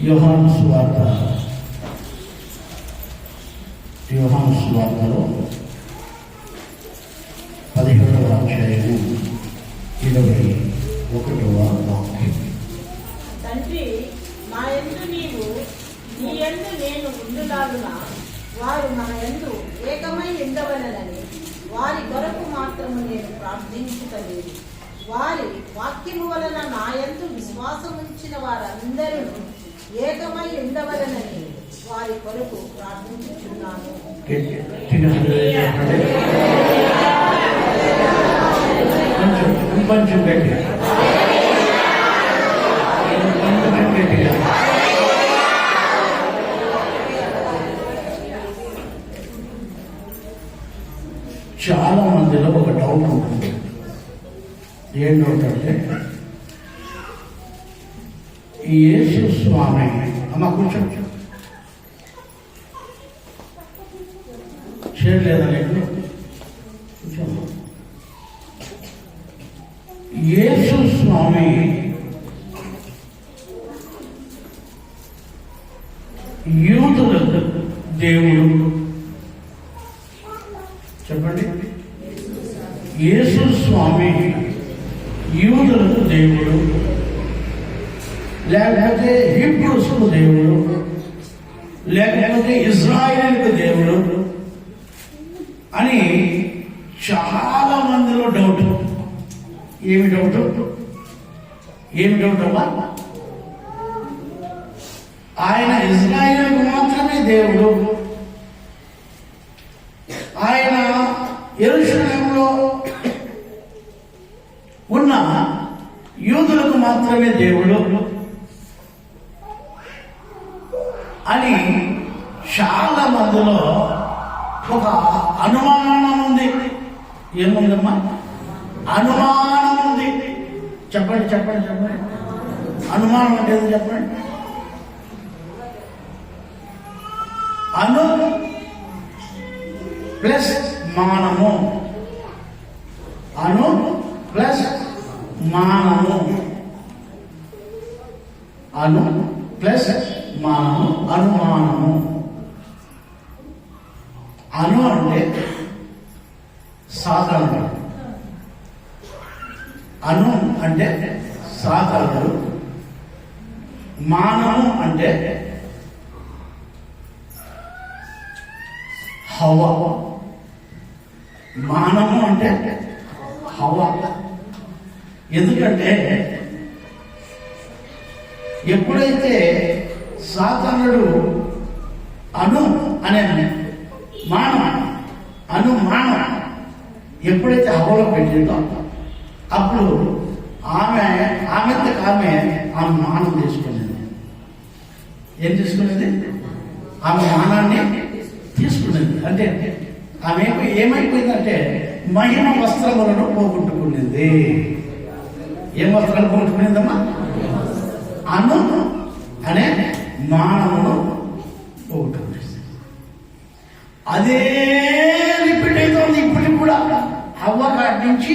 యోహాను సువార్తలో 17వ అధ్యాయము 21వ వాక్యం. తండ్రి, నా యందు నీవు, నీ యందు నేను ఉండులాగున వారు మన యందు ఏకమై ఉండవలెనని వారి కొరకు మాత్రము నేను ప్రార్థించుటలేదు. వారి వాక్యము వలన నా యందు విశ్వాసముంచిన వారందరూ ఏకమై ఉండవలెనని వారి కొరకు ప్రార్థించుచున్నాను. కొంచెం గట్టిగా. చాలా మందిలో ఒక డౌట్ ఉంటుంది. ఏం డౌట్ అంటే, ఈ యేసు స్వామి అమ్మ కూర్చో చేయలేదా లేదు కూర్చో. యేసు స్వామి యూదులకు దేవుడు. చెప్పండి, యేసు స్వామి యూదులకు దేవుడు, లేకపోతే హీబ్రూస్కు దేవుడు, లేకపోతే ఇజ్రాయేలుకు దేవుడు అని చాలా మందిలో డౌట్. ఏమి డౌట్ అమ్మా? ఆయన ఇజ్రాయేలుకు మాత్రమే దేవుడు, ఆయన యెరూషలేములో ఉన్న యూదులకు మాత్రమే దేవుడు అని చాలా మందిలో ఒక అనుమానం ఉంది. ఏముందమ్మా? అనుమానం ఉంది. చెప్పండి. అనుమానం అంటే ఏదో చెప్పండి. అను ప్లస్ మానము, అను ప్లస్ మానము, అను ప్లస్ మానము, అనుమానము. అను అంటే సాధారణ, అను అంటే సాధారణ, మానము అంటే హవ, మానము అంటే హవ. ఎందుకంటే ఎప్పుడైతే సాతానుడు అను అనే అనుమానం ఎప్పుడైతే హవలో పెట్టిందో అప్పుడు ఆమె మానం తీసుకునేది. ఏం తీసుకునేది? ఆమె మానాన్ని తీసుకునేది. అంటే ఆమె ఏమైపోయిందంటే మహిమ వస్త్రములను పోగొట్టుకునేది. ఏం వస్త్రాలు పోగొట్టుకునేదమ్మా? అను అనే మానవును పోగొట్టుకునేది. అదే రిపీట్ అవుతుంది ఇప్పటికి కూడా. హవ్వ కాడి నుంచి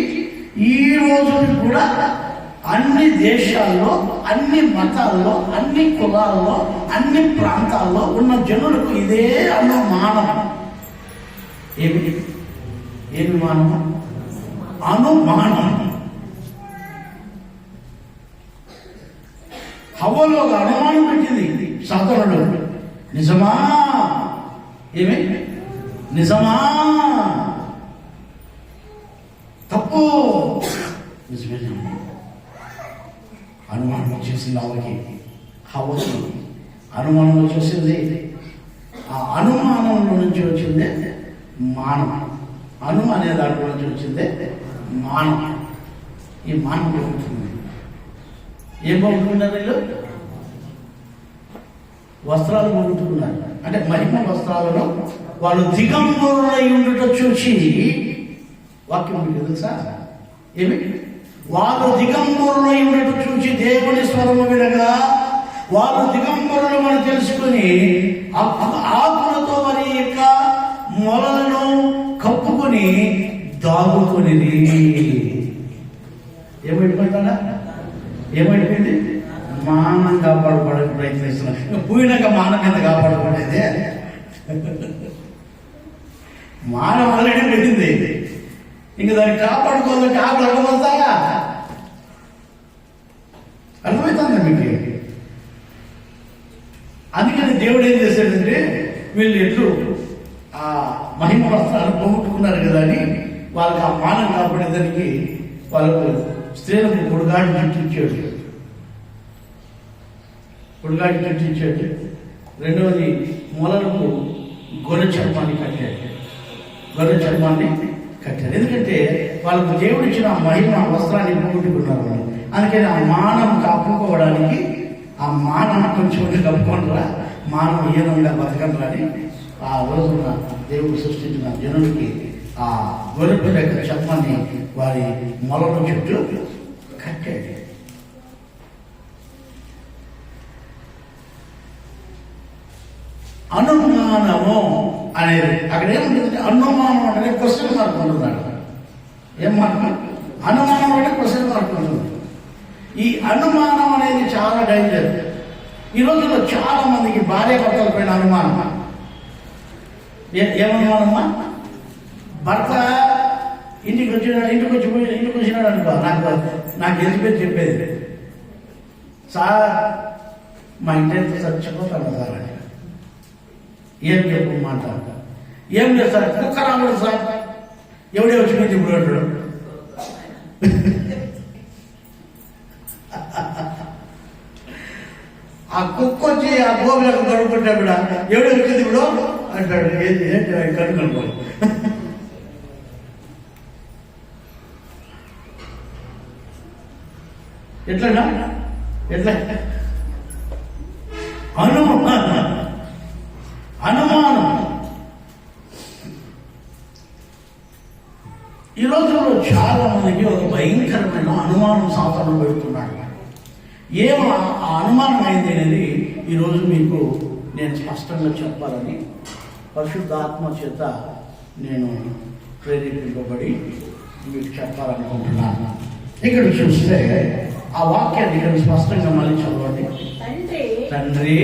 ఈ రోజుకి కూడా అన్ని దేశాల్లో, అన్ని మతాల్లో, అన్ని కులాల్లో, అన్ని ప్రాంతాల్లో ఉన్న జనులకు ఇదే అనుమానం. ఏమి మానము? అనుమానం. హవ్వలో అనుమానం పెట్టింది సాతానుడు. నిజమా? నిజమా? తప్పు. నిజమే. అనుమానం వచ్చేసింది ఆమెకి, హవ్వకి అనుమానం వచ్చేసింది. ఆ అనుమానంలో నుంచి వచ్చిందే మానం. అను అనే దాంట్లో నుంచి వచ్చిందే మానం. ఈ మానం బాగుంటుంది. ఏం బాగుంటున్నారు వీళ్ళు? వస్త్రాలు బాగుంటున్నారు. అంటే మహిమ వస్త్రాలలో వాళ్ళు దిగంబరులై ఉండుట చూసి, వాక్యం మీకు తెలుసా? వాళ్ళు దిగంబరులై ఉండట చూసి దేవుని స్వరము వినగా వాళ్ళు దిగంబరులు అని తెలుసుకుని ఆకులతో వారి యొక్క మొలలను కప్పుకొని దాగుకునేది. ఏమైపోయిందా? ఏమైపోయింది? మానం కాపాడుకోవడానికి ప్రయత్నిస్తున్నాను. పోయినాక మానం మీద కాపాడుకోలేదే. మానం ఆల్రెడీ పెట్టింది, ఇంక దాన్ని కాపాడుకోవాలంటే ఆకులు అడ్డమవుతాయా? అర్థమవుతుందా మీకు? అందుకని దేవుడు ఏం చేశాడంటే వీళ్ళు ఎట్లు ఆ మహిమ వస్త్రాలు పోగొట్టుకున్నారు కదా అని వాళ్ళకి ఆ మానం కాపాడేదానికి వాళ్ళకు స్త్రీలకు పొడుగాటి జుట్టు ఇచ్చాడు. పొడుగాటి జుట్టు ఇచ్చాడు. రెండవది మొలలకు గొర్రె చర్మాన్ని కట్టాడు. గొర్రె చర్మాన్ని కట్టాడు. ఎందుకంటే వాళ్ళకు దేవుడు ఇచ్చిన మహిమ వస్త్రాన్ని పోగొట్టుకున్నారు వాళ్ళు. అందుకని ఆ మానం కప్పుకోవడానికి ఆ మానం కొంచెం కప్పుకోనరా, మానం ఈనంగా బతకనరా అని ఆ రోజున దేవుడు సృష్టించిన జనుడికి ఆ గొర్రె యొక్క చర్మాన్ని వారి మొలల చుట్టూ కట్టాడు. అనుమానము అనేది అక్కడ ఏముంటుంది? అనుమానం అంటే క్వశ్చన్ మార్క్ ఉంటున్నాడు. ఏం మార్క్? అనుమానం అంటే క్వశ్చన్ మార్క్ ఉంటుంది. ఈ అనుమానం అనేది చాలా డేంజర్. ఈ రోజుల్లో చాలా మందికి భార్య భర్తల పైన అనుమానం. ఏమనుమానమ్మా? భర్త ఇంటికి వచ్చినాడు అనుకో, నాకు ఎలిజిబెత్ చెప్పేది, సార్ మా ఇంటి చచ్చిపోతాను సార్ అని. ఏం చెప్పు మాట? ఏం లేదు సార్, కుక్క రాకూడదు సార్. ఎవడే వచ్చిపోయింది ఇప్పుడు అంటాడు. ఆ కుక్క వచ్చి ఆ గోగులకు కడుక్కుంటా కూడా ఎవడే వచ్చింది ఇప్పుడు అంటాడు. ఏంటి కడుక్కోండి. ఎట్లా ఎట్లా అనుమానం. ఈ రోజుల్లో చాలా మందికి ఒక భయంకరమైన అనుమానం సాధన పెడుతున్నాడు. ఏమో ఆ అనుమానం అయింది అనేది ఈరోజు మీకు నేను స్పష్టంగా చెప్పాలని పరిశుద్ధాత్మ చేత నేను ప్రేరేపింపబడి మీకు చెప్పాలనుకుంటున్నాను. ఇక్కడ చూస్తే ఆ వాక్యాన్ని ఇక్కడ స్పష్టంగా మళ్ళీ చదవండి. తండ్రి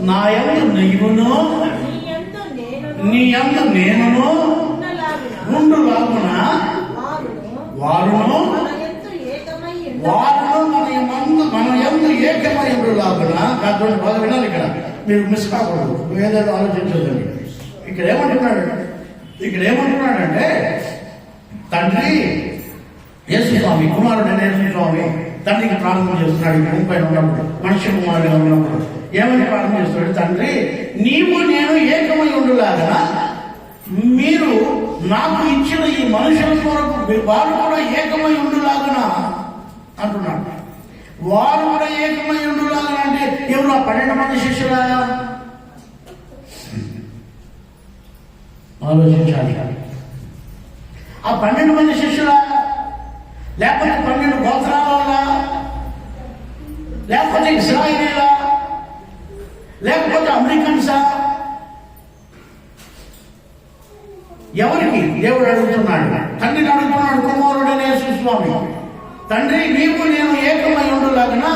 నా యందు నీవును నీ యందు నేనును ఉండులాగున వారును మన యందు ఏకమై ఉండులాగున. దాంట్లో బాగా వినాలి. ఇక్కడ మీరు మిస్ కాకూడదు, ఏదైనా ఆలోచించదండి. ఇక్కడ ఏమంటున్నాడంటే తండ్రి యేసు స్వామి, కుమారుడైన యేసు స్వామి తండ్రికి ప్రార్థన చేస్తున్నాడు. ఇక్కడ ముప్పై ఉన్నప్పుడు మనిషి కుమారుడుగా ఉన్నప్పుడు ఏమని ప్రార్థన చేస్తున్నాడు? తండ్రి నీవు నేను ఏకమై ఉండులాగా మీరు నాకు ఇచ్చిన ఈ మనుషుల కొరకు వారు కూడా ఏకమై ఉండులాగునా అంటున్నాడు. వారు కూడా ఏకమై ఉండులాగా అంటే ఎవరు? 12 మంది శిష్యులా? ఆలోచించాలి. ఆ 12 మంది శిష్యులా? లేకపోతే 12 గోత్రాల వల్ల? లేకపోతే ఇశ్రాయేలీలా? లేకపోతే అమెరికన్సా? ఎవరికి దేవుడు అడుగుతున్నాడు? తండ్రిని అడుగుతున్నాడు. కుమారుడైన యేసు స్వామి, తండ్రి నీవు నేను ఏకమై ఉండులాగనా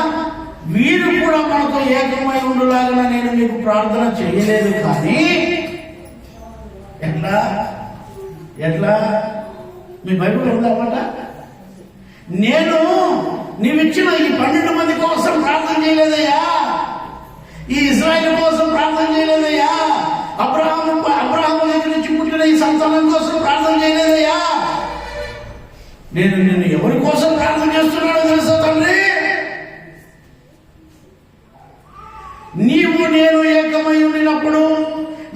వీరు కూడా మనతో ఏకమై ఉండులాగనా నేను మీకు ప్రార్థన చేయలేదు. కానీ ఎట్లా మీ బైబిల్ ఉందామంట? నేను నీవిచ్చిన ఈ 12 మంది కోసం ప్రార్థన చేయలేదయ్యా, ఈ ఇశ్రాయేలు కోసం ప్రార్థన చేయలేదయ్యా, అబ్రహాము దగ్గర నుంచి పుట్టిన ఈ సంతానం కోసం ప్రార్థన చేయలేదయ్యా. నేను ఎవరి కోసం ప్రార్థన చేస్తున్నాడో తెలుసా తండ్రి? నీవు నేను ఏకమై ఉండినప్పుడు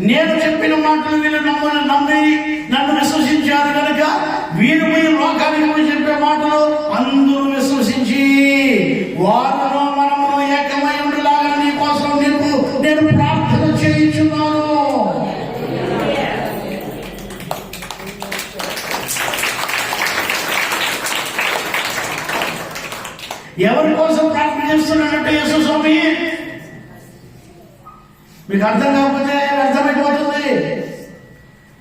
నేను చెప్పిన మాటలు వీళ్ళు నమ్మి నన్ను విశ్వసించారు కనుక వీరు మీరు లోకానికి చెప్పే మాటలు అందరూ విశ్వసించి వారును మనమును ఏకమై ఉండులాగా నీ కోసం నేను ప్రార్థన చేయించున్నాను. ఎవరి కోసం ప్రార్థన చేస్తున్నాడంటే యేసు స్వామి? మీకు అర్థం కాకపోతే అర్థమైపోతుంది.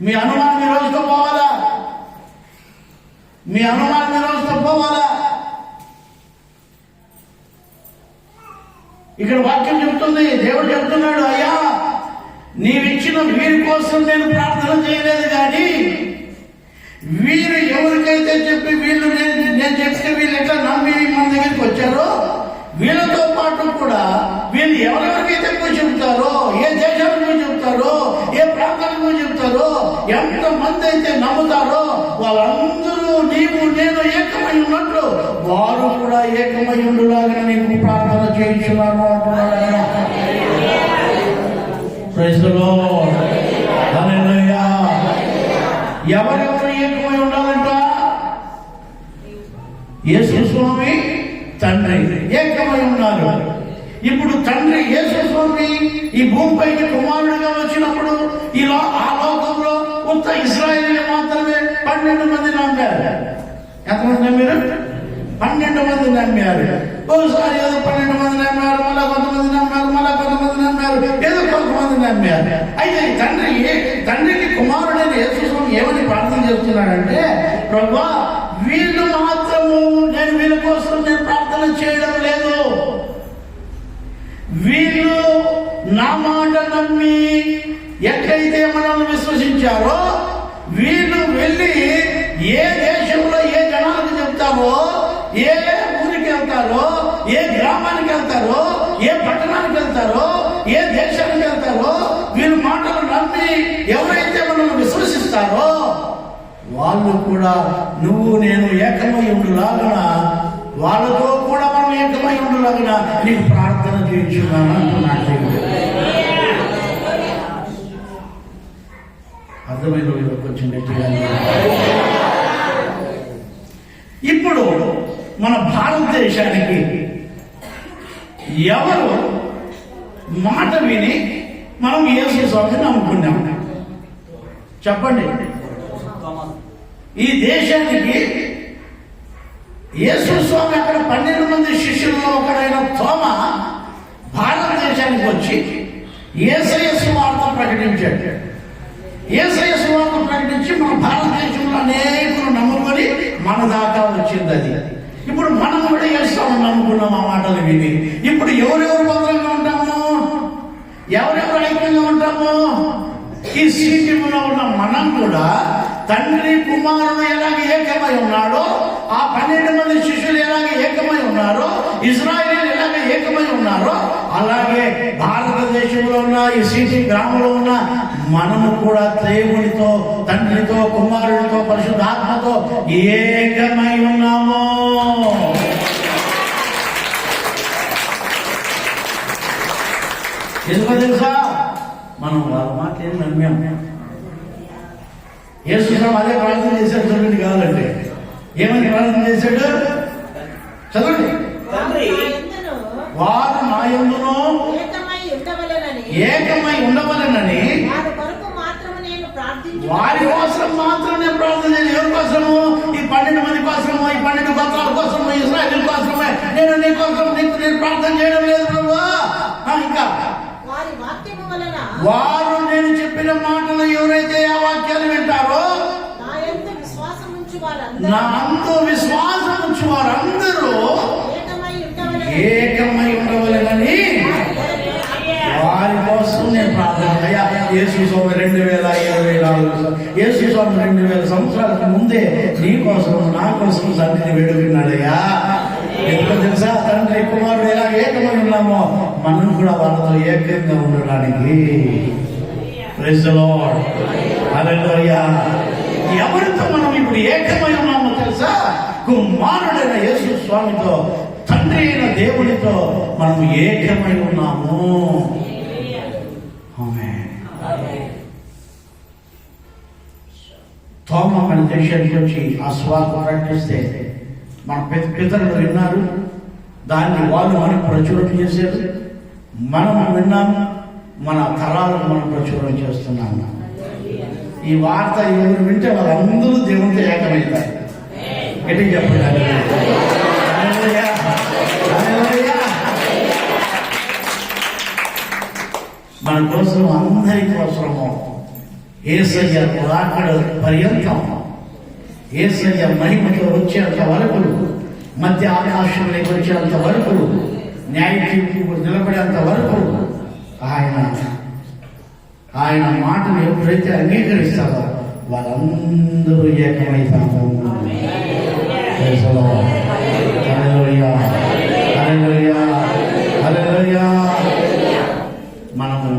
మీ అనుమానం ఈ రోజుతో పోవాలా? మీ అనుమానం ఈ రోజుతో పోవాలా? ఇక్కడ వాక్యం చెప్తుంది, దేవుడు చెప్తున్నాడు, అయ్యా నీవిచ్చిన వీరి కోసం నేను ప్రార్థన చేయలేదు కానీ వీరు ఎవరికైతే చెప్పి వీళ్ళు నేను చెప్తే వీళ్ళు ఎట్లా నమ్మి మన దగ్గరికి వచ్చారో వీళ్ళతో పాటు కూడా వీళ్ళు ఎవరెవరికైతే పోయి చెప్తారో, ఏ దేశానికి పోయి చెప్తారో, ఏ ప్రాంతానికి పోయి చెప్తారో, ఎంతమంది అయితే నమ్ముతారో వాళ్ళందరూ నీవు నేను ఏకమై ఉన్నట్లు వారు కూడా ఏకమై ఉండులాగా నీకు ప్రార్థన చేయించున్నాను అంటున్నాడు. Praise the Lord. హల్లెలూయా. ఎవరెవరు ఏకమై ఉండాలంట? యేసు స్వామి తండ్రి ఏకమై ఉన్నారు. ఇప్పుడు తండ్రి యేసు స్వామి ఈ భూమిపైకి కుమారుడిగా వచ్చినప్పుడు ఇలా ఆ లోకంలో కొత్త ఇశ్రాయేలు మాత్రమే 12 మంది నమ్మారు. ఎంతమంది నమ్మారు? 12 మంది నమ్మారు. ఒకసారి ఏదో 12 మంది నమ్మారు, మళ్ళా కొంతమంది నమ్మారు, మళ్ళా కొంతమంది నమ్మారు, ఏదో కొంతమంది నమ్మారు. అయితే తండ్రికి కుమారుడైన యేసు స్వామి ఏమని ప్రార్థన చేస్తున్నాడంటే, ప్రభువా వీళ్ళు మాత్రము నేను వీళ్ళ కోసం నేను ప్రార్థన చేయడం లేదు, వీళ్ళు నా మాట నమ్మి ఎక్కడైతే మనల్ని విశ్వసించారో వీళ్ళు వెళ్ళి ఏ దేశంలో ఏ జనాలకు చెప్తారో, ఏ ఊరికి వెళ్తారో, ఏ గ్రామానికి వెళ్తారో, ఏ పట్టణానికి వెళ్తారో, ఏ దేశానికి వెళ్తారో వీళ్ళు మాటలు నమ్మి ఎవరైతే మనల్ని విశ్వసిస్తారో వాళ్ళు కూడా నువ్వు నేను ఏకమై ఉండులాగా, వాళ్ళతో కూడా మనం ఏకమై ఉండులాగా నీకు ప్రార్థన చేయించున్నాను అంటున్నాడు. అర్థమైన కొంచెం గట్టిగా. ఇప్పుడు మన భారతదేశానికి ఎవరు మాట విని మనం యేసు స్వామిని నమ్ముకున్నాం? చెప్పండి. ఈ దేశానికి యేసు స్వామి అక్కడ 12 మంది శిష్యుల్లో ఒకడైన తోమ భారతదేశానికి వచ్చి యేసయ్య సువార్త ప్రకటించాడు. యేసయ్య సువార్త ప్రకటించి మన భారతదేశంలో అనేకులు నమ్ముకొని మన దాకా వచ్చింది అది. ఇప్పుడు మనం కూడా యేసుని నమ్ముకున్నాం ఆ మాటలు విని. ఇప్పుడు ఎవరెవరు భద్రంగా ఉంటాము? ఎవరెవరు ఐక్యంగా ఉంటాము? ఈ సీటీలో ఉన్న మనం కూడా తండ్రి కుమారుడు ఎలాగ ఏకమై ఉన్నాడో, ఆ 12 మంది శిష్యులు ఎలాగ ఏకమై ఉన్నారో, ఇశ్రాయేలీయులు ఎలాగ ఏకమై ఉన్నారో, అలాగే భారతదేశంలో ఉన్న ఈ సిటీ గ్రామంలో ఉన్న మనము కూడా దేవునితో, తండ్రితో, కుమారుడితో, పరిశుద్ధాత్మతో ఏకమై ఉన్నాము. ఎందుకో తెలుసా? మనం వాళ్ళ మాట ఏం నమ్మాం. యేసు అదే ప్రార్థన చేశాడు. చదవండి కావాలంటే ఏమని ప్రార్థన చేశాడు? చదవండి. వారు నా యందును ఏకమై ఉండవలెనని వారి కోసం మాత్రం నేను ప్రార్థన చేయను. ఎవరి కోసము? ఈ 12 మంది కోసము, ఈ 12 గోత్రాల కోసము, ఇశ్రాయేలు కోసమే నేను నీ కోసం నేను ప్రార్థన చేయడం లేదు ప్రభువా. ఇంకా వారు నేను చెప్పిన మాటలు ఎవరైతే ఆ వాక్యాలు వింటారో, నా అందు విశ్వాసం ఉంచి వారందరూ ఏకమై ఉండవలెనని వారి కోసం నేను ప్రార్థన. అయ్యా యేసు స్వామి 2024 యేసు స్వామి 2000 సంవత్సరాలకు ముందే నీ కోసం నా కోసం తండ్రిని వేడుకున్నాడయ్యా. ఎందుకో తెలుసా? తండ్రి కుమారుడు ఎలా ఏకమై ఉన్నామో మనం కూడా వాళ్ళతో ఏకంగా ఉండడానికి. Praise the Lord. హల్లెలూయా. ఎవరితో మనం ఇప్పుడు ఏకమై ఉన్నామో తెలుసా? కుమారుడైన యేసు స్వామితో, తండ్రి అయిన దేవునితో మనం ఏకమై ఉన్నాము. తోమ మన దేశానికి వచ్చి ఆ స్వార్థ ప్రకటిస్తే మన పితరులు విన్నారు, దాన్ని వాళ్ళు మనకు ప్రచురణ చేశారు, మనం విన్నాము, మన తరాలకు మనం ప్రచురణ చేస్తున్నాము. ఈ వార్త ఎవరు వింటే వాళ్ళందరూ దేవునితో ఏకమవుతారు. ఎటు చెప్పండి. మన కోసం, అందరి కోసము యేసయ్య రాకడ పర్యంతం, యేసయ్య మహిమతో వచ్చేంత వరకు, మధ్య ఆకాశంలోకి వచ్చేంత వరకు న్యాయ తీర్పు నిలబడేంత వరకు ఆయన మాటను ఎప్పుడైతే అంగీకరిస్తారో వాళ్ళందరూ ఏకమైతాము. హల్లెలూయా, హల్లెలూయా, హల్లెలూయా. మనము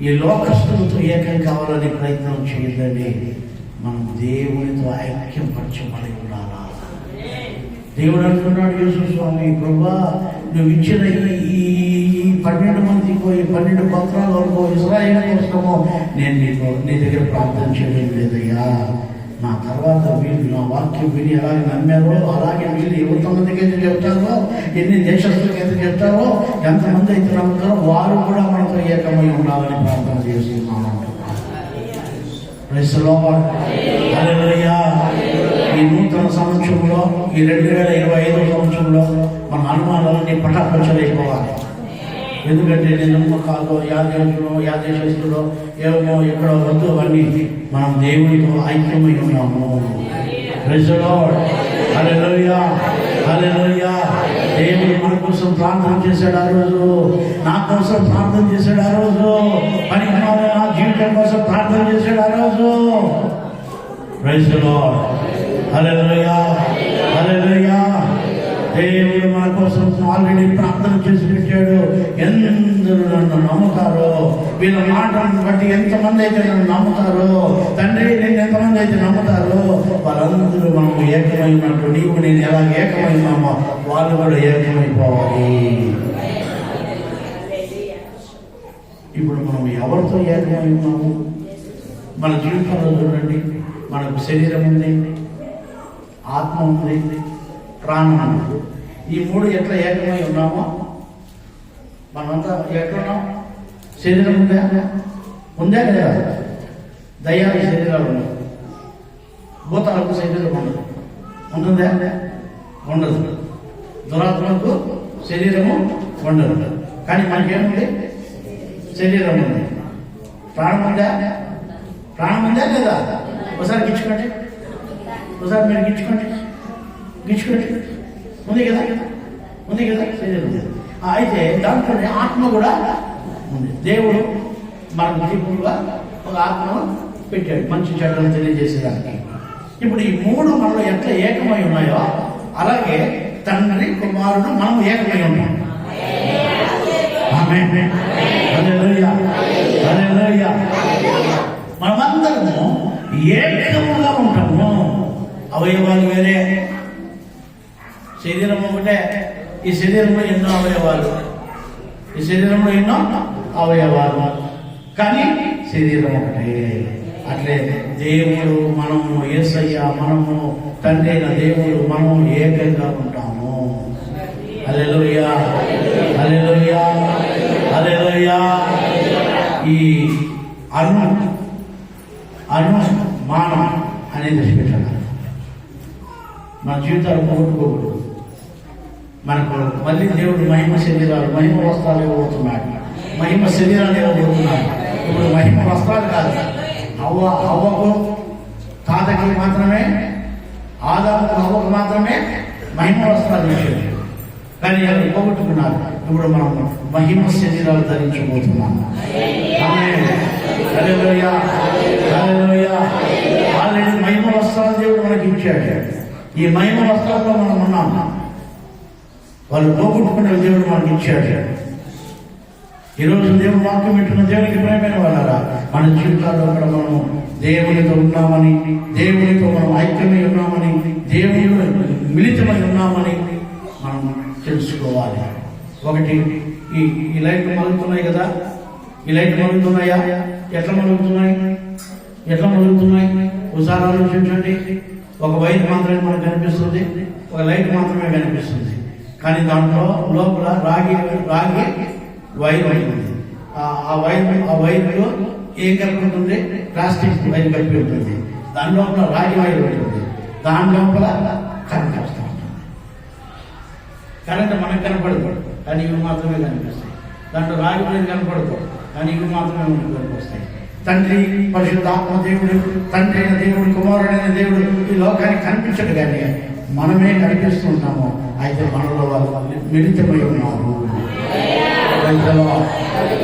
ఈ లోకస్తులతో ఏకం కావాలని ప్రయత్నం చేయదండి. మనం దేవునితో ఐక్యం పరచబడి ఉండాలా. దేవుడు అంటున్నాడు, యేసు స్వామి, ప్రభువా నువ్వు ఇచ్చిన ఈ 12 మందికో ఈ 12 పత్రాల వరకు ఇశ్రాయేలు కోసమో నేను నీ దగ్గర ప్రార్థన చేయడం లేదయ్యా. నా తర్వాత వీళ్ళు నా వాక్యం విని ఎలాగే నమ్మారో అలాగే వీళ్ళు ఎంతమందికి అయితే చెప్తారో, ఎన్ని దేశస్తులకి అయితే చెప్తారో, ఎంతమంది అయితే నమ్ముతారో వారు కూడా మనతో ఏకమై ఉండాలని ప్రార్థన చేస్తున్నాను. Praise the Lord. హల్లెలూయా. ఈ నూతన సంవత్సరంలో, ఈ 2025 సంవత్సరంలో మన అనుమానాలన్నీ పటాపంచలైపోవాలి. ఎందుకంటే నేను నమ్మకాలు యాదేశస్తులో ఏమో ఎక్కడో వద్దు అన్నీ మనం దేవునితో ఐక్యమై ఉన్నాము. Praise the Lord. Hallelujah, hallelujah. దేవుడు మన కోసం ప్రార్థన చేశాడు ఆ రోజు, నా కోసం ప్రార్థన చేశాడు ఆ రోజు, నా జీవితం కోసం ప్రార్థన చేశాడు ఆ రోజు. Praise the Lord. Hallelujah, hallelujah. దేవుడు మన కోసం ఆల్రెడీ ప్రార్థన చేసి పెట్టాడు. ఎందరూ నన్ను నమ్ముతారో, వీళ్ళ మాటలను బట్టి ఎంతమంది అయితే నన్ను నమ్ముతారో, తండ్రి నేను ఎంతమంది అయితే నమ్ముతారో వాళ్ళందరూ మనం ఏకమైనట్టు నీవు నేను ఎలా ఏకమైనామో వాళ్ళు కూడా ఏకమైపోవాలి. ఇప్పుడు మనం ఎవరితో ఏకమై ఉన్నాము? మన జీవితంలో చూడండి, మనకు శరీరం ఉంది, ఆత్మ ఉంది, ప్రాణం ఉంది. ఈ 3 ఎట్లా ఏకమై ఉన్నామో మనమంతా ఎట్లున్నాం? శరీరం ఉందా లేదా? దయ్యాలకు శరీరాలు ఉన్నాయి, భూతాలకు శరీరం ఉండదు. ఉంటుందా? ఉండదు. దురాత్మకు శరీరము ఉండదు. కానీ మనకేముంది? శరీరం ఉంది. ప్రాణం ఉందా? ప్రాణం ఉందా లేదా? ఒకసారి గిచ్చుకోండి, ఒకసారి మీరు గిచ్చుకోండి, గిచ్చుకోండి. ఉంది కదా, ఉంది కదా, శరీరం ఉంది. అయితే దాంట్లోనే ఆత్మ కూడా ఉంది. దేవుడు మనకు దీపుగా ఒక ఆత్మను పెట్టాడు, మంచి చెడ్డలు తెలియజేసేదానికి. ఇప్పుడు ఈ 3 మనలో ఎట్లా ఏకమై ఉన్నాయో అలాగే తండ్రి కుమారుడు మనం ఏకమై ఉన్నాం. ఆమేన్. హల్లెలూయా, హల్లెలూయా. మనమందరము ఏకముగా ఉంటాము. అవయవాలు వేరే, శరీరం ఒకటే. ఈ శరీరంలో ఎన్నో అవయవాలు, ఈ శరీరంలో ఎన్నో అవయవాలు, కానీ శరీరం ఒకటే. అట్లే దేవుడు, మనము యేసయ్య, మనము తండ్రి అయిన దేవుడు, మనము ఏకంగా ఉంటాము. హల్లెలూయా, హల్లెలూయా, హల్లెలూయా. ఈ అనుమానం అనేది పెట్టాలి. మన జీవితాలు పోగొట్టుకోకూడదు. మనకు మళ్ళీ దేవుడు మహిమ శరీరాలు, మహిమ వస్త్రాలు ఇవ్వబోతున్నాడు, మహిమ శరీరాలు ఇవ్వబోతున్నాడు. ఇప్పుడు మహిమ వస్త్రాలు కాదు, హవ్వకు తాతకి మాత్రమే, ఆదాముకు హవ్వకు మాత్రమే మహిమ వస్త్రాలు ఇచ్చాడు. కానీ ఎవరు పోగొట్టుకున్నారు. ఇప్పుడు మనం మహిమ శరీరాలు ధరించబోతున్నాము. హల్లెలూయా, హల్లెలూయా. ఆల్రెడీ మహిమ వస్త్రాలు దేవుడు మనకి ఇచ్చాడు. ఈ మహిమ వస్త్రాల్లో మనం ఉన్నాం. వాళ్ళు పోగొట్టుకునే దేవుడు మనకి ఇచ్చాడు. ఈరోజు దేవుడు వాక్యం వింటున్న దేవునికి ప్రేమైన వాళ్ళరా, మన జీవితాల్లో కూడా మనం దేవునితో ఉన్నామని, దేవునితో మనం ఐక్యమై ఉన్నామని, దేవునిలో మిళితమై ఉన్నామని మనం తెలుసుకోవాలి. ఒకటి, ఈ లైట్లు మలుగుతున్నాయి కదా, ఈ లైట్లు మలుగుతున్నాయా? ఎట్లా మలుగుతున్నాయి? ఎట్లా మలుగుతున్నాయి? ఒకసారి ఆలోచించండి. ఒక వైర్ మాత్రమే మనకు కనిపిస్తుంది, ఒక లైట్ మాత్రమే కనిపిస్తుంది. కానీ దాంట్లో లోపల రాగి వైర్ ఉంటుంది. ఆ వైర్లో ఏం కలిపి ఉంటుంది? ప్లాస్టిక్ వైర్ కలిపి ఉంటుంది. దాని లోపల రాగి వైర్ ఉంటుంది. దాని లోపల కరెంట్ వస్తూ ఉంటుంది. కరెంట్ మనకు కనపడదు, కానీ ఇవి మాత్రమే కనిపిస్తాయి. దాంట్లో రాగి వైర్ కనపడదు, కానీ ఇవి మాత్రమే మనకు కనిపిస్తాయి. తండ్రి, పరిశుద్ధాత్మ దేవుడు, తండ్రి అయిన దేవుడు, కుమారుడైన దేవుడు ఈ లోకానికి కనిపించడు, కానీ మనమే కనిపిస్తుంటాము. అయితే మనలో వాళ్ళు మిళితమై ఉన్నారు.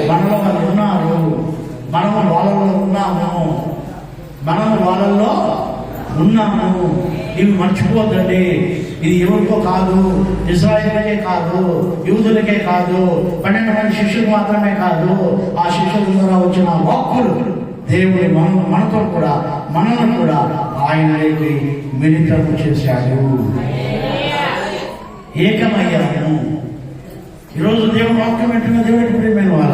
మనలో వాళ్ళు ఉన్నారు, మనము వాళ్ళలో ఉన్నాము, మనము వాళ్ళల్లో ఉన్నాము. ఇవి మర్చిపోద్దండి. ఇది ఎవరికో కాదు, ఇశ్రాయేలుకే కాదు, యూదులకే కాదు, 12 మంది శిష్యులు మాత్రమే కాదు. ఆ శిష్యుల ద్వారా వచ్చిన వాక్కులు దేవుడు మనతో కూడా మనల్ని కూడా ఆయనకి మిళితం చేశాడు. ఏకమయ్యాము. ఈరోజు దేవుడు వాక్యం వింటున్న దేవుడి ప్రియమైన వాళ్ళ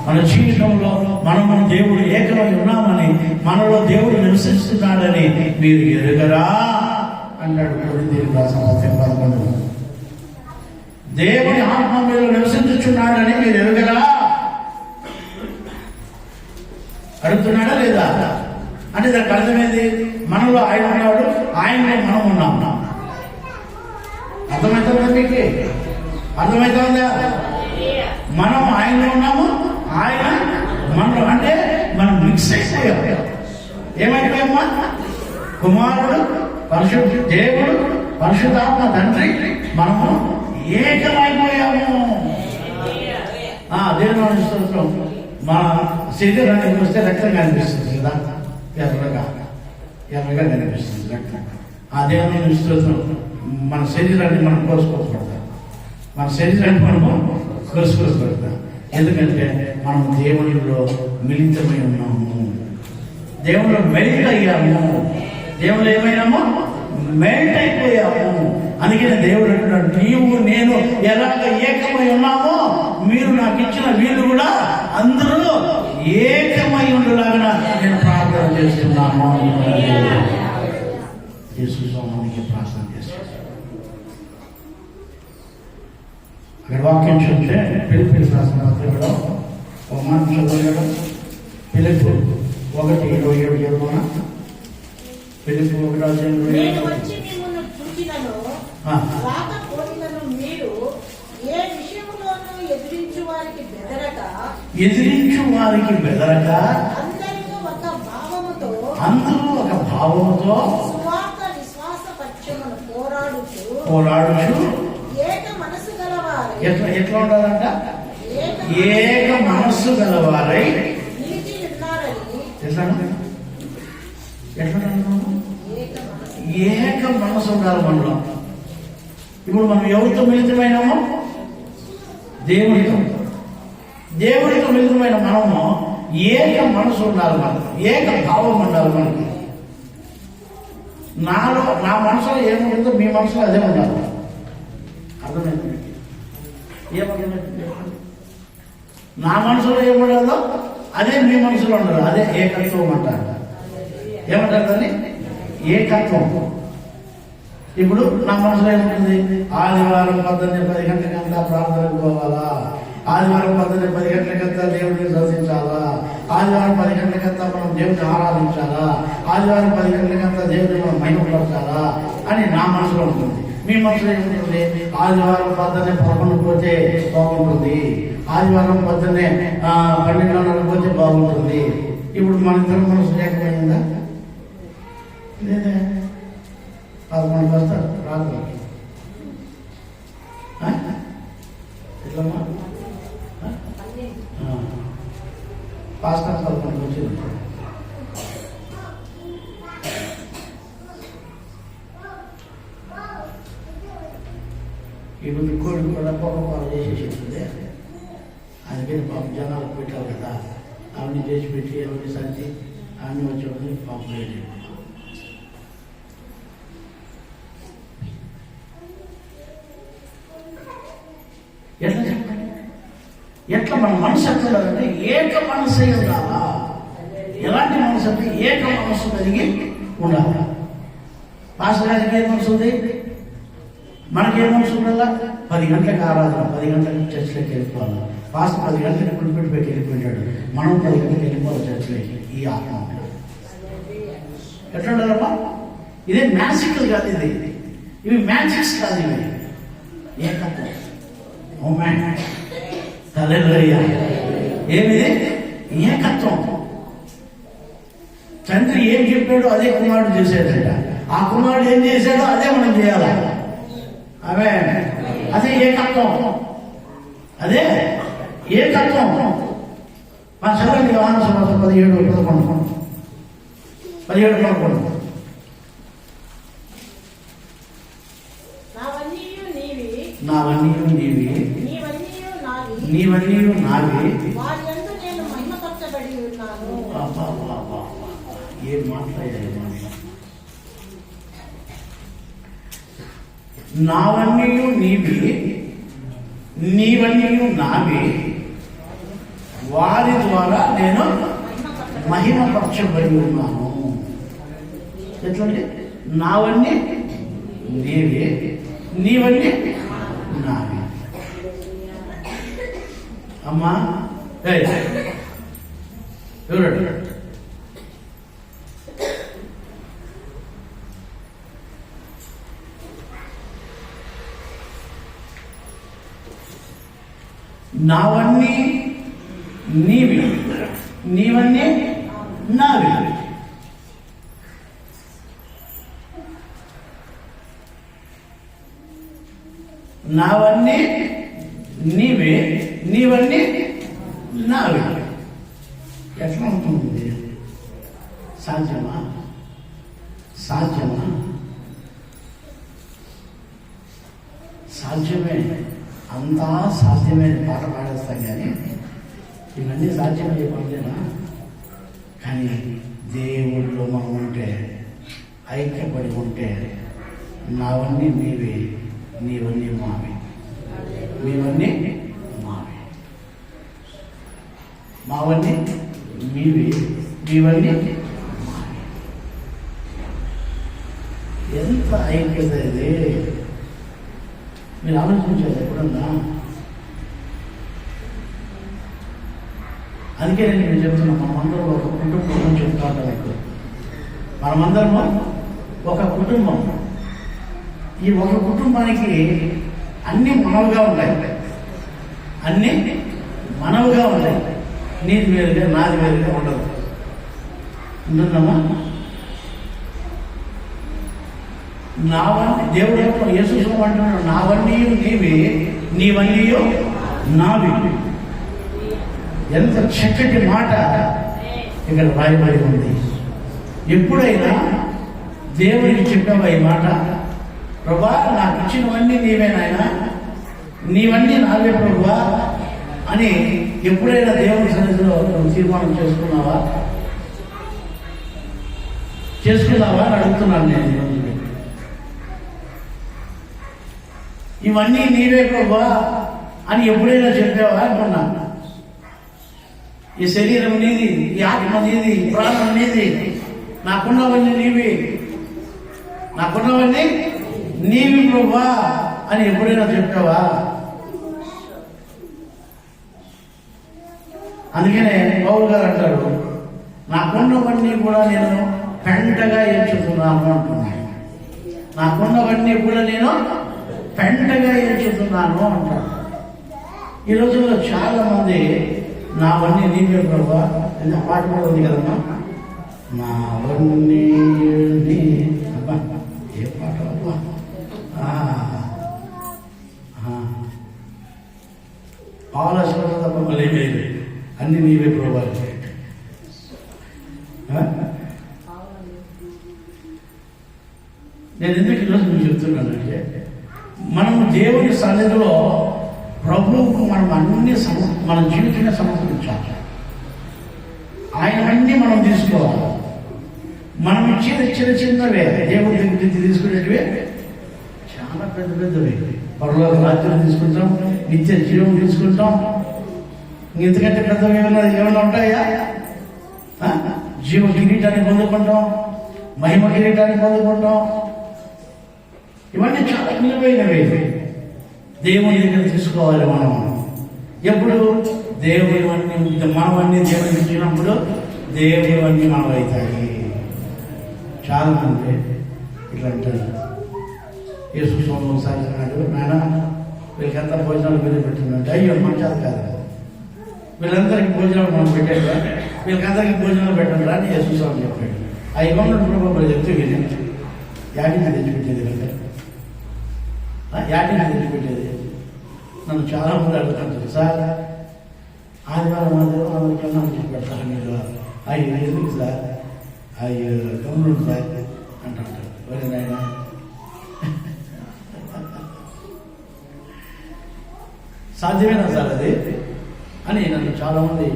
మన జీవితంలో మనము దేవుడు ఏకమై ఉన్నామని, మనలో దేవుడు నివసిస్తున్నాడని మీరు ఎరుగరా అన్నాడు. దేవుని రాసిన పత్రిక 11. దేవుని ఆత్మ మీరు నివసించుచున్నాడని మీరు ఎరుగరా అడుగుతున్నాడా లేదా అంటే దానికి అర్థమైంది, మనలో ఆయన ఉన్నాడు, ఆయనలో మనం ఉన్నాం. అర్థమవుతుందా మీకు? అర్థమవుతుందా? మనం ఆయనలో ఉన్నాము, ఆయన మనలో, అంటే మనం మిక్స్ అయిపోయాం. ఏమైపోయామ్మా? కుమారుడు, దేవుడు, పరిశుద్ధాత్మ తండ్రి, మనము ఏకమైపోయాము. దేవుని స్తోత్రం. మన శరీరాన్ని చూస్తే రక్తం కనిపిస్తుంది కదా, ఎర్రగా కనిపిస్తుంది రక్తం. ఆ దేవుని స్తోత్రం. మన శరీరాన్ని మనం కోసుకోకూడదు, మన శరీరాన్ని మనము కోసుకోకూడదు. ఎందుకంటే మనం దేవునిలో మిళితమై ఉన్నాము, దేవునిలో మెల్ట్ అయ్యాము. దేవుడు ఏమైనామో మెల్ట్ అయిపోయాము. అందుకని దేవుడు అంటున్నాడు, నీవు నేను ఎలాగ ఏకమై ఉన్నామో మీరు నాకు ఇచ్చిన వీళ్ళు కూడా అందరూ ఏకమై ఉండేలాగా నేను ప్రార్థన చేస్తున్నాను. యేసుస్వామికి ప్రార్థన చేస్తున్నాను. అక్కడ వాక్యం చూస్తే పిలిపి రాసిన పత్రికలో ఒక మాట చదవడం. పిలుపు 1:27 పిలుపు 1:27 ఎదిరించు వారికి బెదరక అందరూ ఒక భావముతో పోరాడుచు ఎట్లా ఉండాలంట? ఏక మనస్సు గలవారై. ఎట్లా ఏక మనసు ఉండాలి మనలో. ఇప్పుడు మనం ఎవరితో మిళితమైనామో? దేవుడితో మిళితమైన మనము ఏక మనసు ఉండాలి, మనకు ఏక భావం ఉండాలి. మనకి నా మనసులో ఏముంటుందో మీ మనసులో అదే ఉండాలి. అర్థమైంది? నా మనసులో ఏముండదో అదే మీ మనసులో ఉండదు. అదే ఏకత్వం అంటారు. ఏమంటారు దాన్ని? ఏకత్వం. ఇప్పుడు నా మనసులో ఏముంటుంది? ఆదివారం 10 గంటలకంతా ప్రార్థనకు పోవాలా, ఆదివారం 10 గంటలకంతా దేవుడిని దర్శించాలా, ఆదివారం 10 గంటలకంతా మనం దేవుడిని ఆరాధించాలా, ఆదివారం 10 గంటలకంతా దేవుడిని మనం మహిమపరచాలా అని నా మనసులో ఉంటుంది. మీ మనసులో ఏముంటుంది? ఆదివారం 11 పోతే బాగుంటుంది, ఆదివారం 12 పోతే బాగుంటుంది. ఇప్పుడు మన ఇద్దరు మనసు లేకపోయిందా? లేదా? 11 వస్తారు రాదు. ఎట్లమ్మా? పాస్టర్ 11 వచ్చింది. ఇప్పుడు ఇంకోటి కూడా పాపం చేసేసింది. అందుకని పాపం జనాలు పెట్టారు కదా, అవన్నీ చేసి పెట్టి ఎవరిని సంచి అన్నీ వచ్చి పాపం లేదు. ఎట్లా చెప్పండి? ఎట్లా మన మనసు ఎట్లంటే ఏక మనసు ఉండాలా. ఎలాంటి మనసు అంటే ఏక మనసు కలిగి ఉండాలి. పాస్టర్ గారికి ఏ మనసు ఉంది? మనకేం మనసు ఉండాలా? 10 గంటలకు ఆరాధన, 10 గంటలకు చర్చిలోకి వెళ్ళిపోవాలి. పాస్టర్ 10 గంటలకు పులిపెట్టి వెళ్ళిపోయాడు, మనం 10 గంటలకు వెళ్ళిపోవాలి చర్చిలోకి. ఈ ఆత్మ ఎట్లా ఉండాలమ్మా? ఇదే మ్యాజికల్ కాదు, ఇవి మ్యాజిక్స్ కాదు, ఇవి ఏకత్వం. ఏమిది? ఏకత్వం. తండ్రి ఏం చెప్పాడో అదే కుమారుడు చేశాడట, ఆ కుమారుడు ఏం చేశాడో అదే మనం చేయాలి. ఆమేన్. అదే ఏకత్వం, అదే ఏకత్వం. మా చదవండి యోహాను సువార్త 17:11. నావన్నీయు నీవి, నీవన్నీయు నావి, ఏం మాట్లాడాలి. నావన్నీయు నీవి, నీవన్నీయు నావి, వారి ద్వారా నేను మహిమపరచబడి ఉన్నాను. ఎట్లంటే నావన్నీ నీవే, నీవన్నీ నావి. అమ్మా ఎవరు నావన్నీ నీవి, నీవన్నీ నావి. నావన్నీ నీవే, నీవన్నీ నావి. ఎట్లా ఉంటుంది? సాధ్యమా? సాధ్యమా? సాధ్యమే, అంతా సాధ్యమే. పాట పాడేస్తాం కానీ ఇవన్నీ సాధ్యమయ్యే పనులేనా? కానీ దేవుళ్ళు మనం ఉంటే, ఐక్యపడి ఉంటే, నావన్నీ నీవే, నీవన్నీ మావి, నీవన్నీ మావి, మావన్నీ నీవే, నీవన్నీ మావి. ఎంత ఐక్యత ఇది! మీరు ఆలోచించారు ఎప్పుడన్నా? అందుకే నేను చెప్తున్నా, మనమందరం ఒక కుటుంబం చెప్తా ఉంటాను ఎక్కువ. మనమందరము ఒక కుటుంబం. ఈ ఒక కుటుంబానికి అన్ని మనవుగా ఉంటాయి, అన్ని మనవుగా ఉంటాయి. నీది వేరుగా, నాది వేరుగా ఉండదు. ఉంటుందమ్మా? నావన్నీ దేవుడు యేసు అంటున్నాడు, నావన్నీ నీవే, నీవన్నీ నావి. ఎంత చక్కటి మాట ఇక్కడ రాయబడి ఉంది. ఎప్పుడైనా దేవుడికి చెప్పావా ఈ మాట? ప్రభా, నాకు ఇచ్చినవన్నీ నీవే నాయనా, నీవన్నీ నావే ప్రభువా అని ఎప్పుడైనా దేవుడి సన్నిధిలో తీర్మానం చేసుకున్నావా అని అడుగుతున్నాను నేను. ఇవన్నీ నీవే ప్రభువా అని ఎప్పుడైనా చెప్పావా అనుకున్నా? ఈ శరీరం నీది, ఈ ఆత్మ నీది, ప్రాణం నీది, నాకున్నవన్నీ నీవి, నాకున్నవన్నీ నీవి ప్రభువా అని ఎప్పుడైనా చెప్పావా? అందుకనే పౌలు గారు అంటారు, నాకున్నవన్నీ కూడా నేను పెంటగా ఎంచుతున్నాను అంటున్నాను. నాకున్నవన్నీ కూడా నేను పెంటగా ఎంచుతున్నాను అంటారు. ఈ రోజుల్లో చాలా మంది నావన్నీ నీవే ప్రభువా, ఎంత పాట కూడా ఉంది కదమ్మా, నావన్నీ అబ్బా, ఏ పాట అబ్బా, ఆలోచన తప్ప మళ్ళీ లేదు, అన్ని నీవే ప్రభువా. నేను ఎందుకు ఈరోజు మీకు చెప్తున్నానంటే, మనం దేవుని సన్నిధిలో ప్రభువుకు మనం అన్ని మన జీవితంగా సమర్పించాలి. ఆయనవన్నీ మనం తీసుకోవాలి. మనం ఇచ్చేది చిన్నవే, దేవుడి దగ్గర నుంచి తీసుకునేటివే చాలా పెద్ద పెద్దవి. పరలోక రాజ్యం తీసుకుంటాం, నిత్య జీవం తీసుకుంటాం. ఇంతకంటే పెద్దవి ఏమైనా ఉంటాయా? జీవ కిరీటాన్ని పొందుకుంటాం, మహిమ కిరీటాన్ని పొందుకుంటాం. ఇవన్నీ చాలా విలువైనవి. దేవుని దగ్గర తీసుకోవాలి మనం. ఎప్పుడు దేవుడివన్నీ మనవన్నీ దేవుడికి ఇచ్చినప్పుడు దేవుడివన్నీ మనమవుతాయి. చాలా మంది ఇట్లా అంటారు. యేసు స్వామి ఒకసారి అన్నాడు, నాయన వీళ్ళకంతా భోజనాలు మీద పెట్టిందంటే, అయ్యో మంచాలు కాదు, వీళ్ళందరికీ భోజనాలు మనం పెట్టాడు, వీళ్ళకందరికీ భోజనాలు పెట్టండి అని యేసు స్వామి చెప్పాడు. ఆ ఇవ్వడం ప్రభావం చెప్తే వీళ్ళు యాటిని తెచ్చిపెట్టేది, యాటిని తెచ్చిపెట్టేది నన్ను చాలా మంది అడుగుతుంటారు, సార్ ఆదివారం పెడతారు మీరు, అయ్యో ఎందుకు సార్, అయ్యో గమ్ముడు సార్ అంటుంటారు. మరి నాయన సాధ్యమేనా సార్ అది అని నన్ను చాలా మంది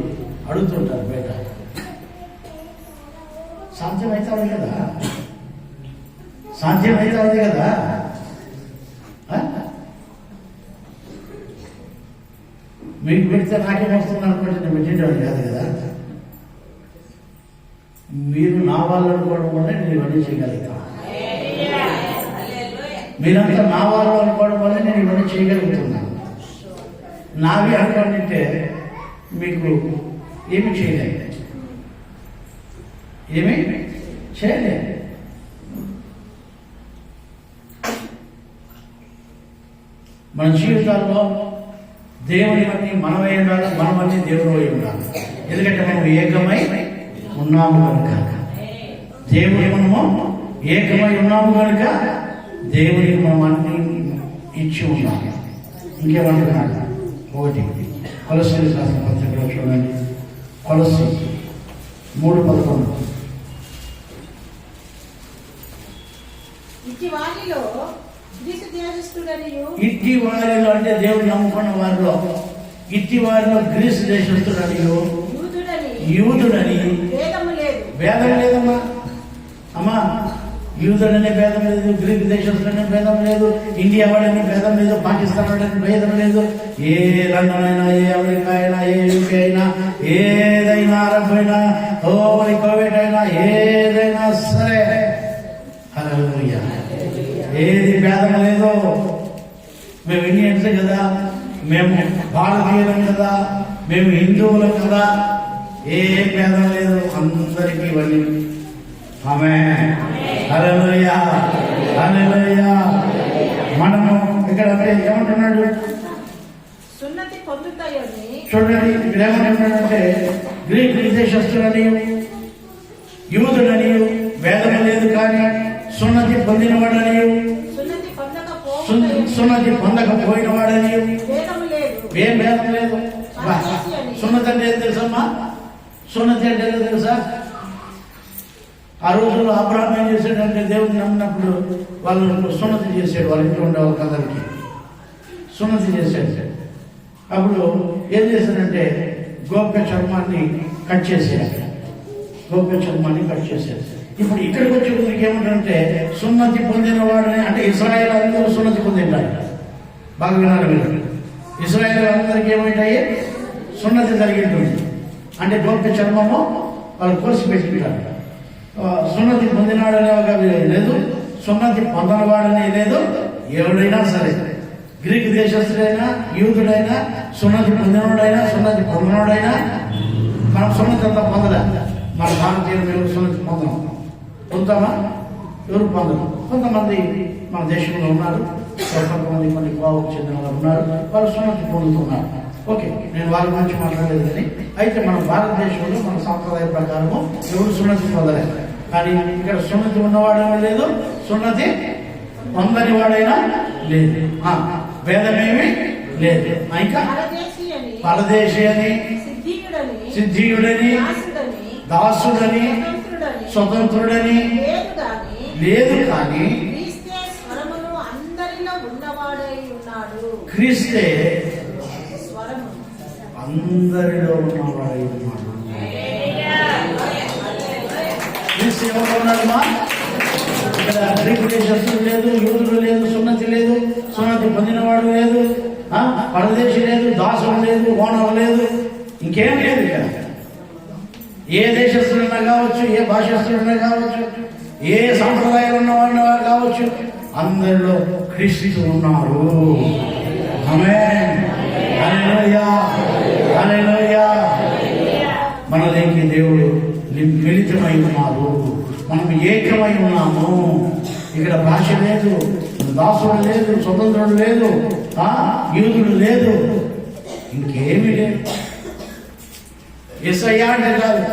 అడుగుతుంటారు బయట. సాధ్యమవుతుంది కదా, సాధ్యమవుతుంది కదా. మీకు పెడితే నాకేం వస్తుంది అనుకుంటే నేను పెట్టేవాడు కాదు కదా. మీరు నా వాళ్ళు అనుకోవడం వల్ల నేను ఇవన్నీ చేయగలుగుతాను. మీరంతా నా వాళ్ళు అనుకోవడం వల్ల నేను ఇవన్నీ చేయగలుగుతున్నాను. నావి అనుకుంటే మీకు ఏమి చేయలేదు, ఏమి చేయలేదు. మన జీవితాల్లో దేవుని బట్టి మనమై ఉండాలి, మనమన్నీ దేవుడు అయి ఉండాలి. ఎందుకంటే మనం ఏకమై ఉన్నాము కనుక, దేవుని మనము ఏకమై ఉన్నాము కనుక దేవునికి మనం అన్ని ఇచ్చి ఉన్నాము. ఇంకేమంటున్నాడు? ఒకటి కొలస్సీ రాసిన పత్రికలో చూడండి, కొలస్సీ 3:11. ఇట్టి వారిలో అంటే దేవుడు నమ్ముకున్న వారిలో, ఇట్టి వారిలో గ్రీసు దేశస్తుడని యూదుడని భేదం లేదమ్మా. అమ్మా, యూదుడనే భేదం లేదు, గ్రీకు దేశస్తుడనే భేదం లేదు, ఇండియా వాడని భేదం లేదు, పాకిస్తాన్ వాడని భేదం లేదు. ఏ లండన్ అయినా, ఏ అమెరికా అయినా, ఏ యూకే అయినా, ఏదైనా అరబ్ అయినా, కోవిడ్ అయినా, ఏదైనా సరే హల్లెలూయా, ఏది భేదం లేదు. మేము ఇండియన్స్ కదా, మేము భారతీయులం కదా, మేము హిందువులం కదా, ఏ భేదం లేదు. అందరికీ ఇవన్నీ ఆమేన్, హల్లెలూయా, హల్లెలూయా. మనము ఇక్కడ ఏమంటున్నాడు చూడండి, ఇక్కడ ఏమంటున్నాడంటే గ్రీక్ దేశస్తులని యూదులని భేదం లేదు, కానీ సున్నతి పొందినవాడని సున్నతి పొందకపోయిన వాడని ఏం భేదం లేదు. సున్నతి అంటే ఏం తెలుసమ్మా? సున్నతి అంటే ఏదో తెలుసా? ఆ రోజుల్లో అబ్రహాం ఏం చేశాడంటే దేవుడిని నమ్మినప్పుడు వాళ్ళు సున్నతి చేసాడు, వాళ్ళ ఇంట్లో ఉండే వాళ్ళ కథలకి సున్నతి చేశాడు. అప్పుడు ఏం చేశాడంటే గోప్య చర్మాన్ని కట్ చేశాడు, గోప్య చర్మాన్ని కట్ చేశాడు. ఇప్పుడు ఇక్కడికి వచ్చేందుకు ఏమంటే సున్నతి పొందిన వాడని, అంటే ఇశ్రాయేల్ అందరూ సున్నతి పొందింటారు. బాగా వినాలి మీరు, ఇశ్రాయేల్ అందరికి ఏమైంటాయి? సున్నతి జరిగి ఉంటుంది. అంటే గోప్య చర్మము వాళ్ళు కోసి పెట్టుకుంటారు. సున్నతి పొందినవాడనే లేదు, సున్నతి పొందనవాడనే లేదు. ఎవడైనా సరే, గ్రీక్ దేశస్తుడైనా, యూదుడైనా, సున్నతి పొందినవాడైనా, సున్నతి పొందినవాడైనా, మనం సున్నతి అంతా పొందలే. మన భారతీయులు మేము సున్నతి పొందుతామా? ఎవరు పొందరు. కొంతమంది మన దేశంలో ఉన్నారు, కొంతమంది కొన్ని కోవకు చెందిన వారు ఉన్నారు, వాళ్ళు సున్నతి పొందుతున్నారు. ఓకే, నేను వాళ్ళ గురించి మాట్లాడలేదు. కానీ అయితే మన భారతదేశంలో మన సాంప్రదాయ ప్రకారము ఎవరు సున్నతి పొందలేదు. కానీ ఇక్కడ సున్నతి ఉన్నవాడైనా లేదు, సున్నతి పొందని వాడైనా లేదు, భేదమేమి లేదు. ఇంకా పరదేశీ అని, సిద్ధీయుడని, దాసుడని, స్వతంత్రుడని లేదు, కానీ క్రీస్తే అందరిలో ఉన్నవాడై ఉన్నాడు. క్రీస్తు ఎవరు ఉన్నాడమ్మా? ఇక్కడ గ్రీకు దేశస్తుడు లేదు, యూదుడు లేదు, సున్నతి లేదు, సున్నతి పొందినవాడు లేదు, పరదేశి లేదు, దాసుడు లేదు, ఓనరు లేదు, ఇంకేం లేదు. ఇక్కడ ఏ దేశస్తుడైనా కావచ్చు, ఏ భాషస్తుడైనా కావచ్చు, ఏ సాంప్రదాయాలు ఉన్నవాడిన వారు కావచ్చు, అందరిలో క్రీస్తు ఉన్నారు. ఆమేన్, హల్లెలూయా, హల్లెలూయా. మనలోకి దేవుడు మిళితమై ఉన్నారు, మనం ఏకమై ఉన్నాము. ఇక్కడ భాష లేదు, దాసుడు లేదు, స్వతంత్రుడు లేదు, యూదుడు లేదు, ఇంకేమీ లేదు. యేసయ్య అంటే కాదు,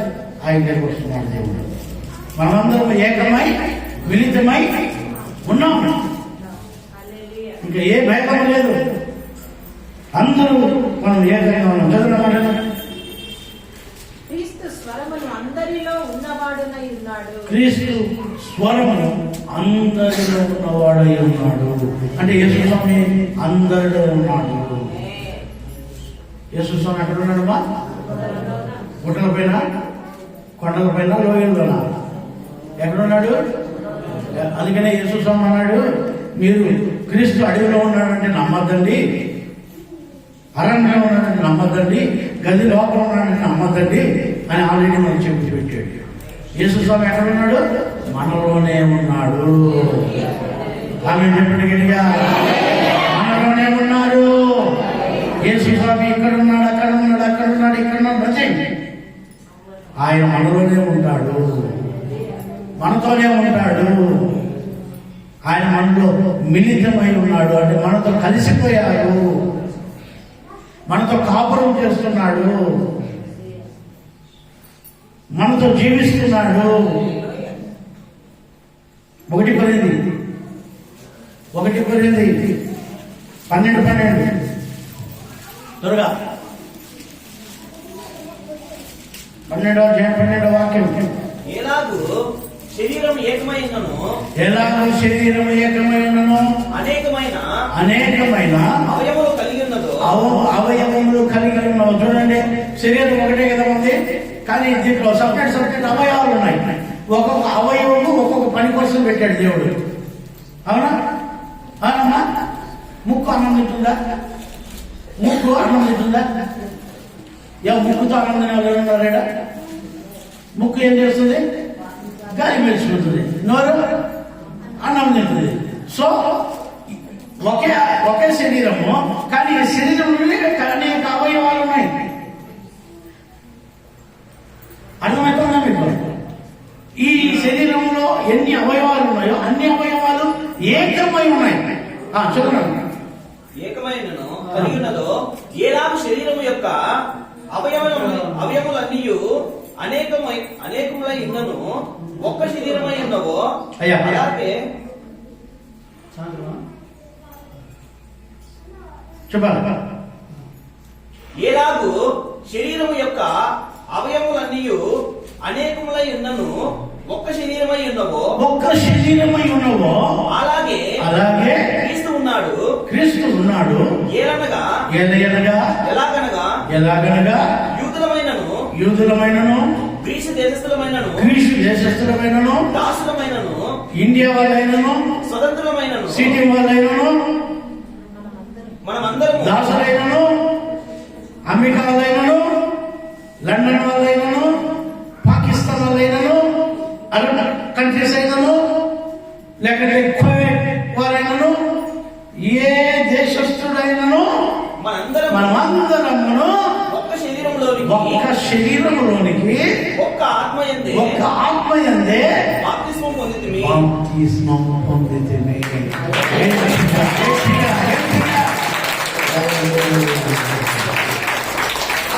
ఆయన దగ్గర వస్తున్నాడు దేవుడు. మనమందరం ఏకమై మిళితమై ఉన్నాం. ఇంకా ఏ భయం లేదు. అందరూ మనం ఏకంగా ఉన్నాం. చదువునమాట. క్రీస్తు స్వరమును అందరిలో ఉన్నవాడునై ఉన్నాడు. క్రీస్తు స్వరమును అందరిలో ఉన్నవాడై ఉన్నాడు. అంటే యేసు స్వామి అందరిలో ఉన్నాడు. యేసు స్వామి ఎక్కడ ఉన్నాడు? మా గుట్టల పైన, కొండల పైన, లోయల్లోనా? ఎక్కడున్నాడు? అందుకనే యేసు స్వామి అన్నాడు, మీరు క్రీస్తు అడవిలో ఉన్నాడంటే నమ్మద్దండి, అరణ్యంలో ఉన్నాడంటే నమ్మద్దండి, గది లోపల ఉన్నాడంటే నమ్మద్దండి అని ఆల్రెడీ మనం చెప్పి పెట్టాడు. యేసు స్వామి ఎక్కడున్నాడు? మనలోనే ఉన్నాడు. ఆమె చెప్పండి గట్టిగా, మనలోనే ఉన్నాడు. యేసు స్వామి ఇక్కడ ఉన్నాడు, అక్కడ ఉన్నాడు, అక్కడ ఉన్నాడు, ఇక్కడ ఉన్నాడు. ఆయన మనలోనే ఉంటాడు, మనతోనే ఉంటాడు. ఆయన మనలో మిళితమై ఉన్నాడు, అంటే మనతో కలిసిపోయాడు, మనతో కాపురం చేస్తున్నాడు, మనతో జీవిస్తున్నాడు. 1 కొరింథీ 12 త్వరగా 12వ వాక్యం. ఎలాగూ శరీరం ఏకమైనను అనేకమైన అవయవములు కలిగి ఉన్నదో చూడండి, శరీరం ఒకటే కదా ఉంది, కానీ దీంట్లో సపరేట్ అవయవాలు ఉన్నాయి. ఒక్కొక్క అవయవము ఒక్కొక్క పని కోసం పెట్టాడు దేవుడు. అవునా? అవునమ్మా? ముక్కు అన్నం తింటుందా? ముక్కుతో ఆనందం ఎవరున్నారా? ముక్కు ఏం చేస్తుంది? గాలి పీల్చుకుంటుంది. నోరు అన్నం తింటుంది. సో ఒకే శరీరము, కానీ ఈ శరీరంలోనే అనేక అవయవాలు ఉన్నాయి. అర్థమవుతుందా మీకు? ఈ శరీరంలో ఎన్ని అవయవాలు ఉన్నాయో అన్ని అవయవాలు ఏకమై ఉన్నాయి. చదువు. ఏకమైనను కలిగి ఉన్నదో ఎలాగూ శరీరము యొక్క అవయములన్నీ అనేకములై ఉన్నను ఒక్క శరీరమై ఉన్నవో అలాగే చెప్పాలి. ఎలాగూ శరీరము యొక్క అవయములన్నీ అనేకములై ఉన్నను ఒక్క శరీరమై ఉన్నవో అలాగే క్రీస్తు ఉన్నాడు. ఎలాగనగా యూదులమైనను గ్రీసు దేశస్థులమైనను దాసులమైనను ఇండియా వాళ్ళైనను స్వతంత్రులమైనను సిటీ వాళ్ళైనను మనమందరం దాసులైనను అమెరికా వాళ్ళైనను లండన్ వాళ్ళైనను పాకిస్తాన్ వాళ్ళైనను అరబ్ కంట్రీస్ అయినను లేకపోతే కువైట్ వాళ్ళైనను ఏ దేశస్థుడైనను మనమందరమును ఒక్క శరీరములోనికి ఒక్క ఆత్మయందే బాప్తిస్మం పొందితిమి.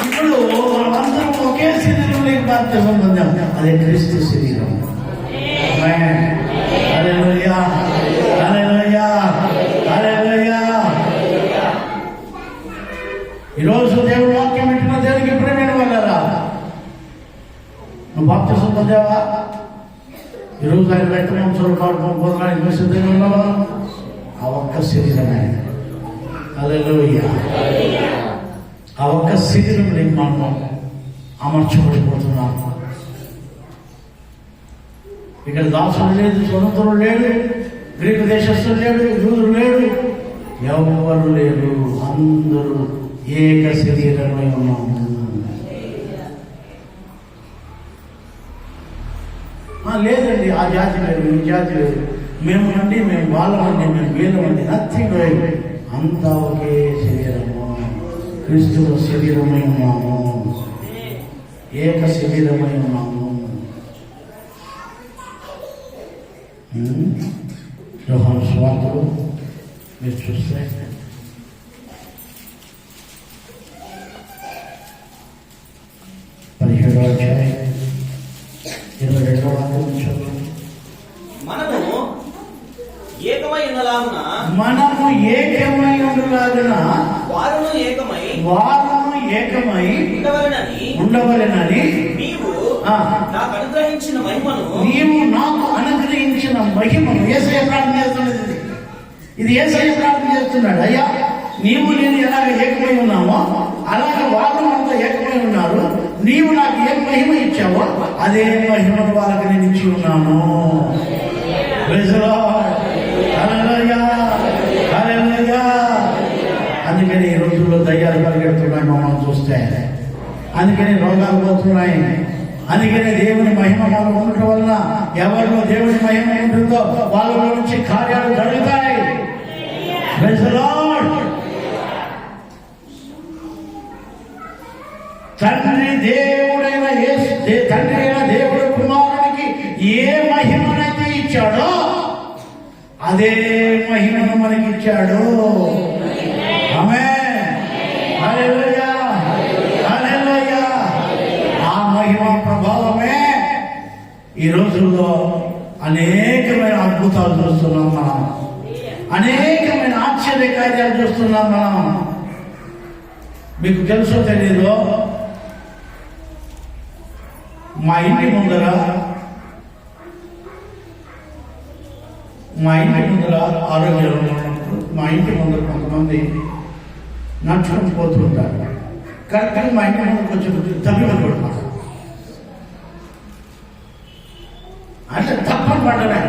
ఇప్పుడు మనమందరం ఒకే శరీరంలోకి బాప్తిస్మం పొందాం. అదే క్రీస్తు శరీరం. హల్లెలూయా, హల్లెలూయా, హల్లెలూయా. ఈరోజు దేవుడు వాక్యం వింటున్న దేవునికి ప్రేమైన వాళ్ళరా, నువ్వు బాప్తిస్మం పొందావా? ఈరోజు ఆయన రక్తమాంసాలు పొందడానికి సిద్ధంగా ఉన్నావా? ఆ ఒక్క శరీరమే. హల్లెలూయా. ఆ ఒక్క శరీరంలోకి మనం అమర్చబడిపోతున్నాము. ఇక్కడ దాసుడు లేదు, స్వతంత్రుడు లేడు, గ్రీకు దేశస్థుడు లేడు, యూదుడు లేడు, ఎవరు లేరు. అందరూ ఏక శరీరమై ఉన్నాము. లేదండి, ఆ జాతి వేరు, ఈ జాతి వేరు, మేము వాళ్ళమండి, మేము వీళ్ళమండి, నథింగ్. అంతా ఒకే శరీరము, క్రీస్తు శరీరమై ఉన్నాము, ఏక శరీరమై ఉన్నాము. యోహాను సువార్తలు మీరు చూస్తే 17వ అధ్యాయం 22వ వాక్యం. మనము ఏకమై ఉన్నలాగున వారును ఏకమై ఉండవలెనని నీవు ఆ. నాకు అనుగ్రహించిన మహిమను నీవు నాకు అనుగ్రహించిన మహిమను యేసయ్య ప్రార్థన చేస్తున్నది. ఇది యేసయ్య ప్రార్థన చేస్తున్నాడు. అయ్యా, నీవు నేను ఎలాగ ఏకమై ఉన్నామో అలాగే వాళ్ళు మనతో ఏకమై ఉన్నారు. నీవు నాకు ఏ మహిమ ఇచ్చావో అదే మహిమను వాళ్ళకి నేను ఇచ్చి ఉన్నాను. Praise the Lord. Hallelujah. Hallelujah. అందుకని ఈ రోజుల్లో దయ్యాలు పరిగెడుతున్నాయి మమ్మల్ని చూస్తే. అందుకని రోగాలు పోతున్నాయి. అందుకని దేవుని మహిమ వాళ్ళు ఉండటం వలన ఎవరిలో దేవుని మహిమ ఉంటుందో వాళ్ళ నుంచి కార్యాలు జరుగుతాయి. Praise the Lord. తండ్రి అయిన దేవుడు కుమారునికి ఏ మహిమనైతే ఇచ్చాడో అదే మహిమను మనకి ఇచ్చాడు. ఆమేన్. హల్లెలూయా. హల్లెలూయా. ఆ మహిమ ప్రభావమే ఈ రోజుల్లో అనేకమైన అద్భుతాలు చూస్తున్నాం మనం. అనేకమైన ఆశ్చర్య కార్యాలు చూస్తున్నాం మనం. మీకు తెలుసో తెలీదో, మా ఇంటి ముందర ఆరోగ్యం ఉన్నప్పుడు మా ఇంటి ముందర కొంతమంది నడుచుకుని పోతుంటారు. కరెక్ట్గా మా ఇంటి ముందరకు వచ్చి తప్పిమని పడుతున్నారు. అంటే తప్పని పడ్డమే.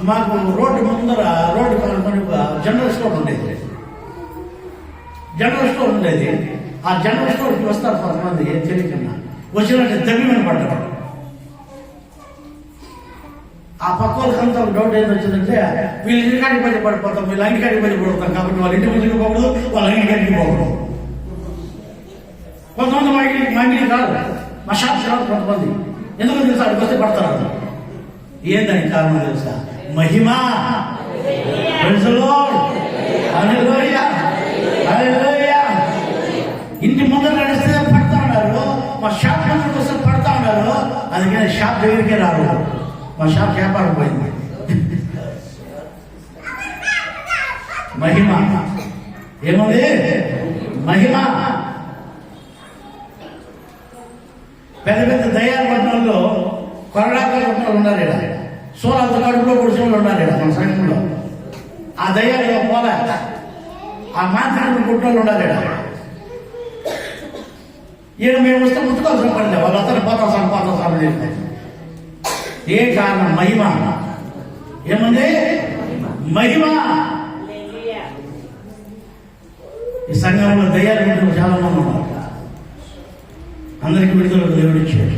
మాకు రోడ్డు ముందర జనరల్ స్టోర్ ఉండేది. ఆ జనరల్ స్టోర్కి వస్తారు కొంతమంది తెలియకుండా. వచ్చినట్టు తప్పిమని పడ్డారు. ఆ పక్క వాళ్ళకంతా డౌట్ ఏం వచ్చిందంటే వీళ్ళు ఇంటికాడికి పని పడిపోతాం, వీళ్ళు అంగికాడికి పని పడిపోతాం కాబట్టి వాళ్ళ ఇంటి ముందుకు పోకూడదు, వాళ్ళ అంగికాడికి పోకూడదు. కొంతమంది మా ఇంటికి కాదు, మా షాప్ రాదు. కొంతమంది ఎందుకు తెలుసా, అక్కడికి వస్తే పడతారు. ఏందని కారణం తెలుసా? మహిమ. Praise the Lord. Hallelujah. Hallelujah. ఇంటి ముందర నడిస్తే పడతా ఉన్నారు, మా షాప్ ముందుకు వస్తే పడతా ఉన్నారు. అందుకని షాప్ దగ్గరికే రారు. మా షాప్ వ్యాపారం పోయింది. మహిమ ఏముంది? మహిమ. పెద్ద పెద్ద దయ్యాలు పట్టిన వాళ్ళు, కొరడాకలు పట్టిన వాళ్ళు ఉన్నారు. ఇక్కడ సోలాలతో కడుపులో పొడిచిన వాళ్ళు ఉన్నారు. ఇక్కడ మన సంఘంలో ఆ దయ్యాలు పోలే, ఆ మాంత్రికులు పుట్టిన వాళ్ళు ఉన్నారు. ఈయన మేము వస్తే ముట్టుకోవాల్సిన పడింది. వాళ్ళు అతను పోతాం చేస్తే ఏ కారణం? మహిమ. ఏముంది? మహిమ. ఈ సంఘంలో దయ్యాలు చాలా మంది ఉన్నారు. అందరికీ విడుదల దేవుడు ఇచ్చాడు.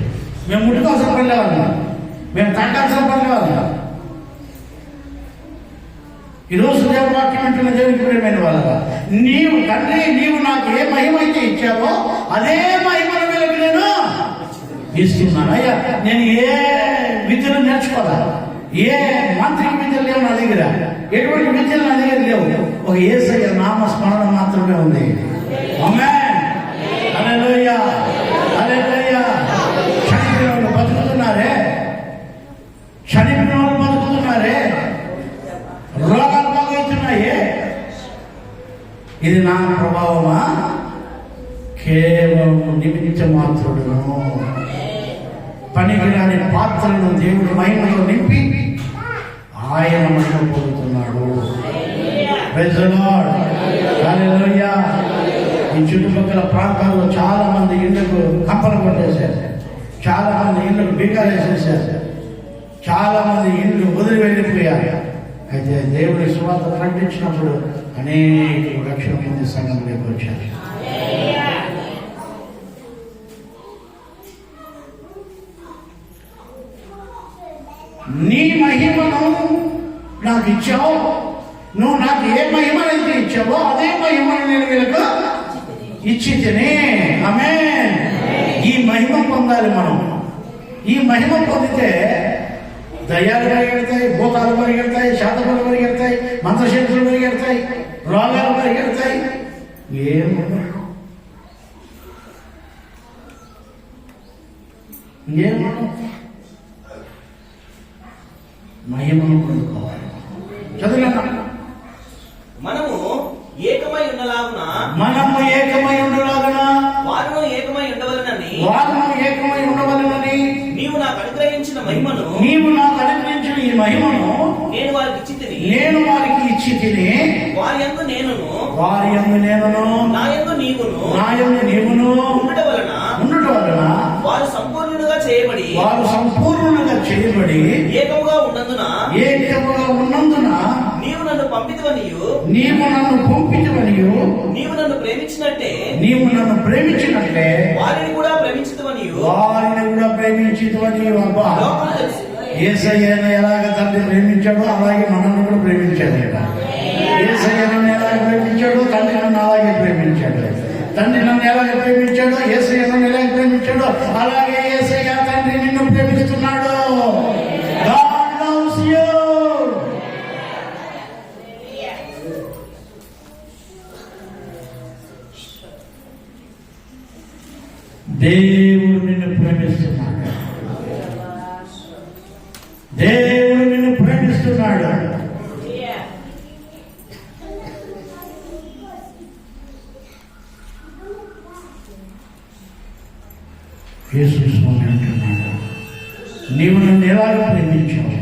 మేము ముట్టుకోవాల్సిన పడలేవాళ్ళం, మేము తాకాల్సిన పడలేవాళ్ళం. ఈరోజు దేవుడు వాక్యం అంటున్న దేవుడికి ప్రియమైన వాళ్ళ, నీవు తండ్రి నీవు నాకు ఏ మహిమ అయితే ఇచ్చావో అదే మహిమను వీళ్ళకి నేను ఇస్తున్నాను. అయ్యా, నేను ఏ విద్యను నేర్చుకోవాలా, ఏ మాంత్రిక విద్యలు లేవు నా దగ్గర, ఎటువంటి విద్యలు నా దగ్గర లేవు. ఒక యేసయ్య నామ స్మరణ మాత్రమే ఉంది. ఆమేన్. హల్లెలూయా. హల్లెలూయా. చనిపోయిన వాళ్ళు బతుకుతున్నారే, రోగాలు బాగవుతున్నాయే. ఇది నా ప్రభావమా? కేవలం నిమిత్త మాత్రుడును. పనికిరాని పాత్రను దేవుడు మహిమతో నింపి ఆయన మహిమ పొందుతున్నాడు. Praise the Lord. హల్లెలూయా. ఈ చుట్టుపక్కల ప్రాంతాల్లో చాలా మంది ఇళ్లకు కప్పలు కొట్టేశారు, చాలా మంది ఇళ్లకు బీకాలు వేసేసారు, చాలా మంది ఇళ్ళు వదిలి వెళ్ళిపోయారు. అయితే దేవుడి సువార్త ప్రకటించినప్పుడు అనేక లక్షల మంది సంఘంలోకి వచ్చారు. నీ మహిమను నాకు ఇచ్చావు, నువ్వు నాకు ఏ మహిమనైతే ఇచ్చావో అదే మహిమను నేను వీళ్ళకు ఇచ్చి తినే. ఆమేన్. ఈ మహిమ పొందాలి మనం. ఈ మహిమ పొందితే దయ్యాలు పరిగెడతాయి, భూతాలు పరిగెడతాయి, శాతములు పరిగెడతాయి, మంత్రశక్తులు పరిగెడతాయి, రోగాలు పరిగెడతాయి. మహిమను పొందుకోవాలి. చదువునా? మనము ఏకమై ఉన్నలాగున మనము ఏకమై ఉండలాగన వారును ఏకమై ఉండవలనని వారును ఏకమై ఉండవలనని నీవు నాకు అనుగ్రహించిన మహిమను నీవు నాకు అనుగ్రహించిన ఈ మహిమను నేను వారికి ఇచ్చితిని. నేను వారికి ఇచ్చి తిని వారి యందు నేనును వారి యందు నేనును నా యందు నీవును నా యందు నీవును ఉండట వలన ఉండటం వలన వారు సంపూర్ణులుగా చేయబడి వారు సంపూర్ణంగా చేయబడి ఏకముగా ఉన్నందున ఏకముగా ఉన్నందున నీవు నన్ను పంపితవనియు నీవు నన్ను పంపించవనియు నీవు నన్ను ప్రేమించినట్టే నీవు నన్ను ప్రేమించినట్లే వారిని కూడా ప్రేమించుతవనియు వారిని కూడా ప్రేమించితవనియు. అబ్బా, లోకము తెలుసు. యేసయ్యను ఎలాగ తండ్రి ప్రేమించాడో అలాగే మనల్ని కూడా ప్రేమించాడు. యేసయ్యను ఎలాగ ప్రేమించాడో తండ్రి నన్ను అలాగే ప్రేమించాడు. తండ్రి నన్ను ఎలాగ ప్రేమించాడో యేసయ్యను ఎలాగ ప్రేమించాడో అలాగే యేసయ్య తండ్రి నిన్ను ప్రేమిస్తున్నాడు. God loves you. దేవుడు నిన్ను ప్రేమిస్తున్నాడు. దేవుడు నిన్ను ప్రేమిస్తున్నాడు. యేసు స్వామి అంటున్నాడు, నీవు నన్ను ఎలాగ ప్రేమించావు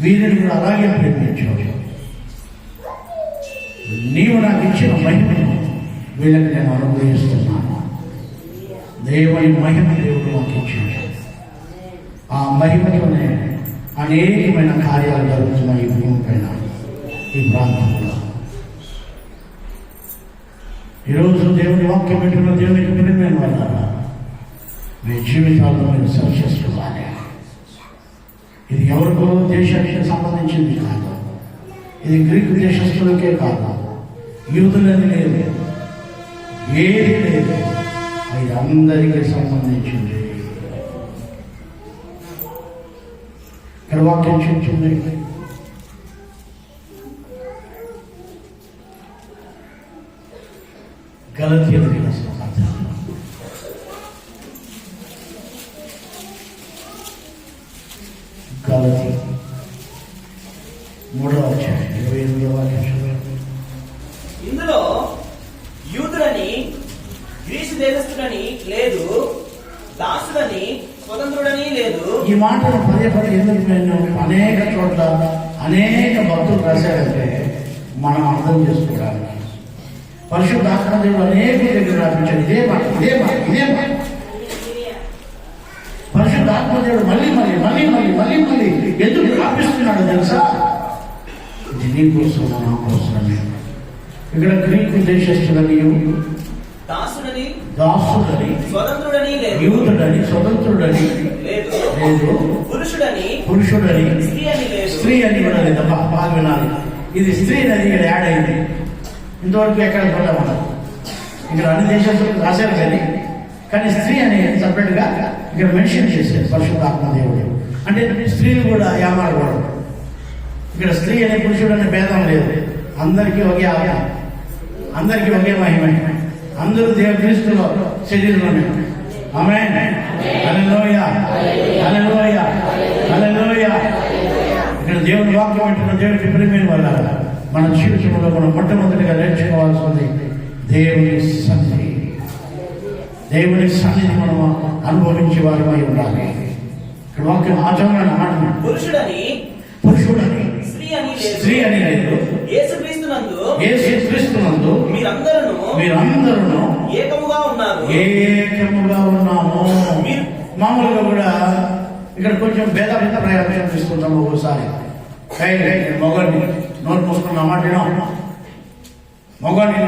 వీరిని కూడా అలాగే ప్రేమించావు. నీవు నాకు ఇచ్చిన మహిమను వీళ్ళకి నేను అనుగ్రహిస్తున్నాను. దేవుని మహిమ దేవుడు మాకు ఇచ్చాడు. ఆ మహిమతోనే అనేకమైన కార్యాలు జరుగుతున్నాయి ఈ భూమి పైన, ఈ ప్రాంతంలో. ఈరోజు దేవుని వాక్యం పెట్టిన దేవునికి ప్రేమ వల్ల మీ జీవితాల్లో మీరు సరిచేసుకోవాలి. ఇది ఎవరికో దేశానికి సంబంధించింది కాదు, ఇది గ్రీకు దేశస్తులకే కాదు, యూదులని లేదు, ఏది లేదు, అది అందరికీ సంబంధించింది. ఇక్కడ వాక్యం చెప్తుంది, గలతీయులకు రాసిన పత్రిక గలతీ 3వ అధ్యాయం 28వ వాక్యం. ఇందులో యూదులని గ్రీసు దేశస్థుడని లేదు, దాసుడని స్వతంత్రుడని లేదు. ఈ మాటను పదే పదే ఎందుకు నేను అనేక చోట్ల అనేక భక్తులు రాశారంటే మనం అర్థం చేసుకోవడానికి. పరిశుద్ధాత్మ దేవుడు అనేక దగ్గర రాపించాడు ఇదే మాట, ఇదే మాట, ఇదే మాట. పరిశుద్ధాత్మ దేవుడు మళ్ళీ మళ్ళీ మళ్ళీ మళ్ళీ మళ్ళీ మళ్ళీ ఎందుకు రాపిస్తున్నాడు తెలుసా? ఇది నీ కోసం నా కోసమే. ఇక్కడ గ్రీకు దేశస్తులని దాసుడని స్వతంత్రుడని లేదు, యూదుడని స్వతంత్రుడని లేదు, పురుషుడని స్త్రీ అని కూడా లేదు. బాగా వినాలి, ఇది స్త్రీ అనేది ఇక్కడ యాడ్ అయింది. ఇంతవరకు ఎక్కడ చూడమన్నా ఇక్కడ అన్ని దేశాలకు రాశారు కానీ స్త్రీ అని సపరేట్గా ఇక్కడ మెన్షన్ చేశారు పరిశుద్ధాత్మ దేవుడు. అంటే స్త్రీలు కూడా ఏమాడకూడదు. ఇక్కడ స్త్రీ అనే పురుషుడు అనే భేదం లేదు, అందరికీ ఒకే ఆత్మ, అందరికీ ఒకే మహిమ, అందరూ దేవుడు క్రీస్తులో శరీరంలోనే. ఆమేన్. హల్లెలూయా, హల్లెలూయా, హల్లెలూయా. ఇక్కడ దేవుని వాక్యం అంటున్న దేవుడికి ప్రేమ వల్ల మన జీవితంలో మనం మొట్టమొదటిగా నేర్చుకోవాల్సింది దేవుని సన్నిధి. దేవుని సన్నిధి మనం అనుభవించే వారమై ఉండాలి. ఇక్కడ వాక్యం ఆచరణ మాట పురుషుడని స్త్రీ అని లేదు, యేసుక్రీస్తునందు మీరందరూ ఏకముగా ఉన్నాము. మామూలుగా కూడా ఇక్కడ కొంచెం భేద ప్రయోజనం తీసుకుంటాం. ఒకసారి మొగండి నోరు మూసుకున్న మాట మొగండి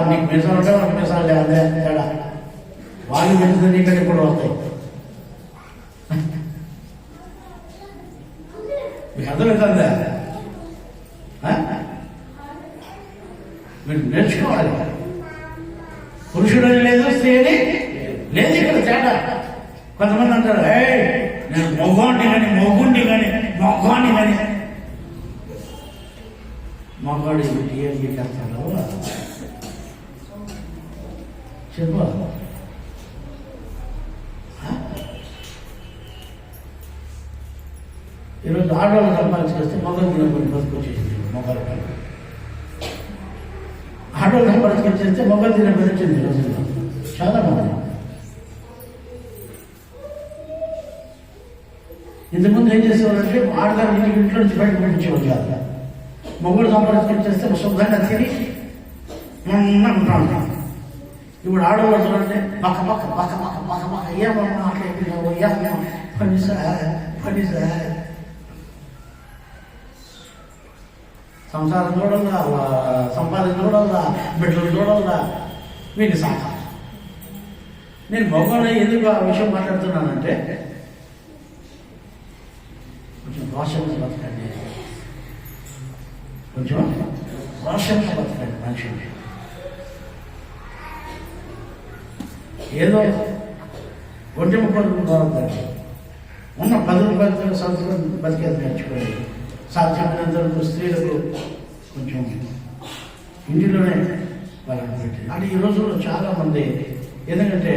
నీకు మీసాలు ఉంటే వాళ్ళకి మీసాలు అదే తేడా. వాళ్ళు పెంచుతుంది నీకంటే కూడా వస్తాయి. మీకు అర్థమవుతుందా? మీరు నేర్చుకోవాలి. పురుషుడని లేదు, స్త్రీ అని లేదు. ఇక్కడ తేడా. కొంతమంది అంటారు నేను మొగ్గుండి కానీ మగవాడి టీఎంకి కడతాడు చెప్పు. ఈరోజు ఆడవాళ్ళు సంపాదించేస్తే మొగలు తినకుండా బతుకొచ్చేసింది. మొగలు ఆడవాళ్ళు సంపాదించేస్తే మొగలు తినకుండా వచ్చింది రోజుల్లో చాలా మంది. ఇంతకుముందు ఏం చేసేవారంటే ఆడగారు ఇంట్లో నుంచి బయట పంపించేవారు కాదు. మొగుడు సంపాదించేస్తే శుభ్రంగా తిని ఉంటాం. ఇప్పుడు ఆడవాళ్ళు అంటే పక్క పక్క పక్క పక్క పక్క పక్క ఏమన్నా మాట్లాడుతున్నావు, ఏమన్నా పనిసా సంసారం చూడాలా, సంపాదన చూడాలా, బిడ్డలు చూడాలా, వీటి సాక. నేను మగవాళ్ళ ఎందుకు ఆ విషయం మాట్లాడుతున్నానంటే కొంచెం రోషంగా బతకండి, కొంచెం రోషంగా బతకండి మనుషులు. ఏదో ఒంటి ముక్కలు బాగుంటుంది, ఉన్న 10 రూపాయలతో సంవత్సరం బతికేది నేర్చుకోండి. సాధ్యమైనంత స్త్రీలకు కొంచెం ఇంటిలోనే వాళ్ళని పెట్టి అంటే ఈ రోజుల్లో చాలామంది ఎందుకంటే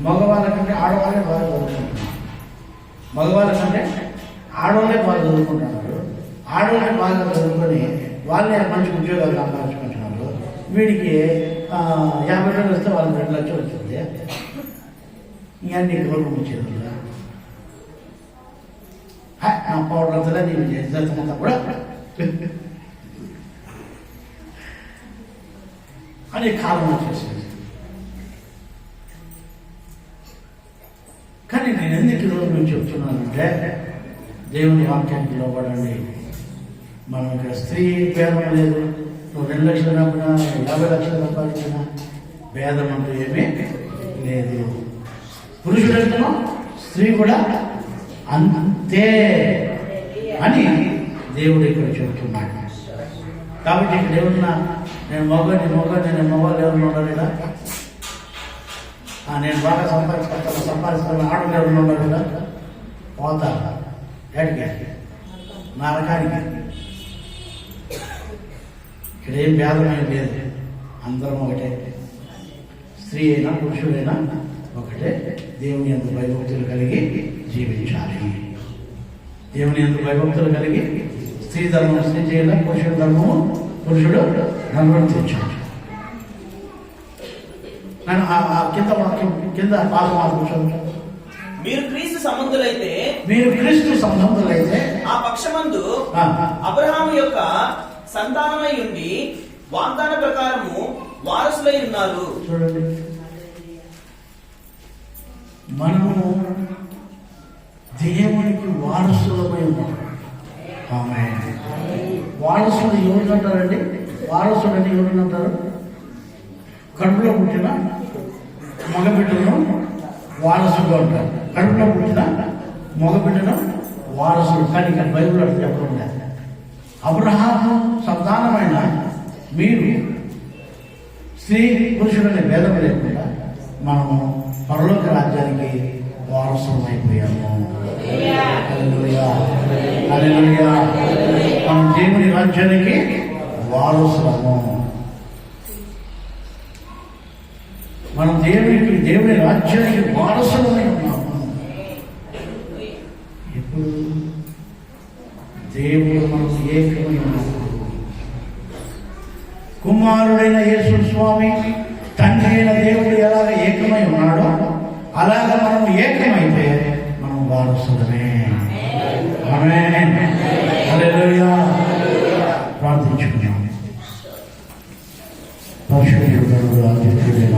మగవాళ్ళ కంటే ఆడవాళ్ళే బాగా చదువుకుంటున్నారు, మగవాళ్ళ కంటే ఆడవాళ్ళే బాగా చదువుకుంటున్నారు. ఆడవాళ్ళే బాగా చదువుకొని వాళ్ళే మంచి ఉద్యోగాలు సంపాదించుకుంటున్నారు. వీడికి 50 వేలు వస్తే వాళ్ళకి 2 లక్షలు వచ్చింది. ఇవన్నీ గౌరవం ఇచ్చేది నా పౌడర్ అంతా నేను చేసేంతా కూడా అనే కాలం వచ్చేసింది. కానీ నేను ఎందుకు ఈరోజు నేను చెప్తున్నానంటే దేవుని వాక్యానికి లోబడండి. మనం ఇక్కడ స్త్రీ భేదం లేదు, నువ్వు 2 లక్షలు నమ్మినా 50 లక్షలు సంపాదించినా భేదం అంటూ ఏమీ లేదు. పురుషుడు అంటున్నా స్త్రీ కూడా అంతే అని దేవుడు ఇక్కడ చెబుతున్నాడు. కాబట్టి ఇక్కడ ఏమన్నా నేను మొగని మొగలు ఎవరు ఉండలేదా, నేను బాగా సంపాదిస్తాను ఆడలు ఎవరు ఉండలేదా, పోతా ఏడికి నరకానికి. ఇక్కడ ఏం భేదమైన లేదు, అందరం ఒకటే. స్త్రీ అయినా పురుషుడైనా ఒకటే. దేవుని యందు భయభక్తులు కలిగి జీవించాలి. దేవుని యందు భయభక్తులు కలిగి స్త్రీ ధర్మం స్త్రీ చేయాలి, పురుషుడు ధర్మము పురుషుడు నిర్వర్తించాలి. నేను ఆ కింద వాక్యం కింద పాద మార్పు మీరు క్రీస్తు సంబంధులైతే ఆ పక్షమందు అబ్రహాము యొక్క సంతానమై ఉండి వాగ్దాన ప్రకారము వారసులై ఉన్నారు. చూడండి, మనము దేవునికి వారసులమై ఉన్నాం. వారసుడు ఎవరినంటారండి? వారసుడు అని ఎవరినంటారు? కడుపులో పుట్టిన మగబిడ్డను వారసుడు అంటారు. కడుపులో పుట్టిన మగబిడ్డను వారసుడు. కానీ ఇక్కడ బైబిల్ అట్లా చెప్పకుండా అబ్రహాము సంతానమైన మీరు స్త్రీ పురుషుడనే భేదం లేకుండా మనము పరలోక రాజ్యానికి వారసులం అయిపోయాము. హల్లెలూయా, హల్లెలూయా. మనం దేవుని రాజ్యానికి వారసులము. మనం దేవుని రాజ్యానికి వారసులమై ఉన్నాము. ఇప్పుడు దేవుడు మనకు ఏకమై ఉన్నాడు. కుమారుడైన యేసు స్వామి తండ్రి అయిన దేవుడు ఎలాగ ఏకమై ఉన్నాడో అలాగ మనం ఏకమైతే మనం వారసులమే. ఆమేన్, హల్లెలూయా. ప్రార్థించుకున్నాం. పరిశుద్ధుడు, అద్వితీయుడైన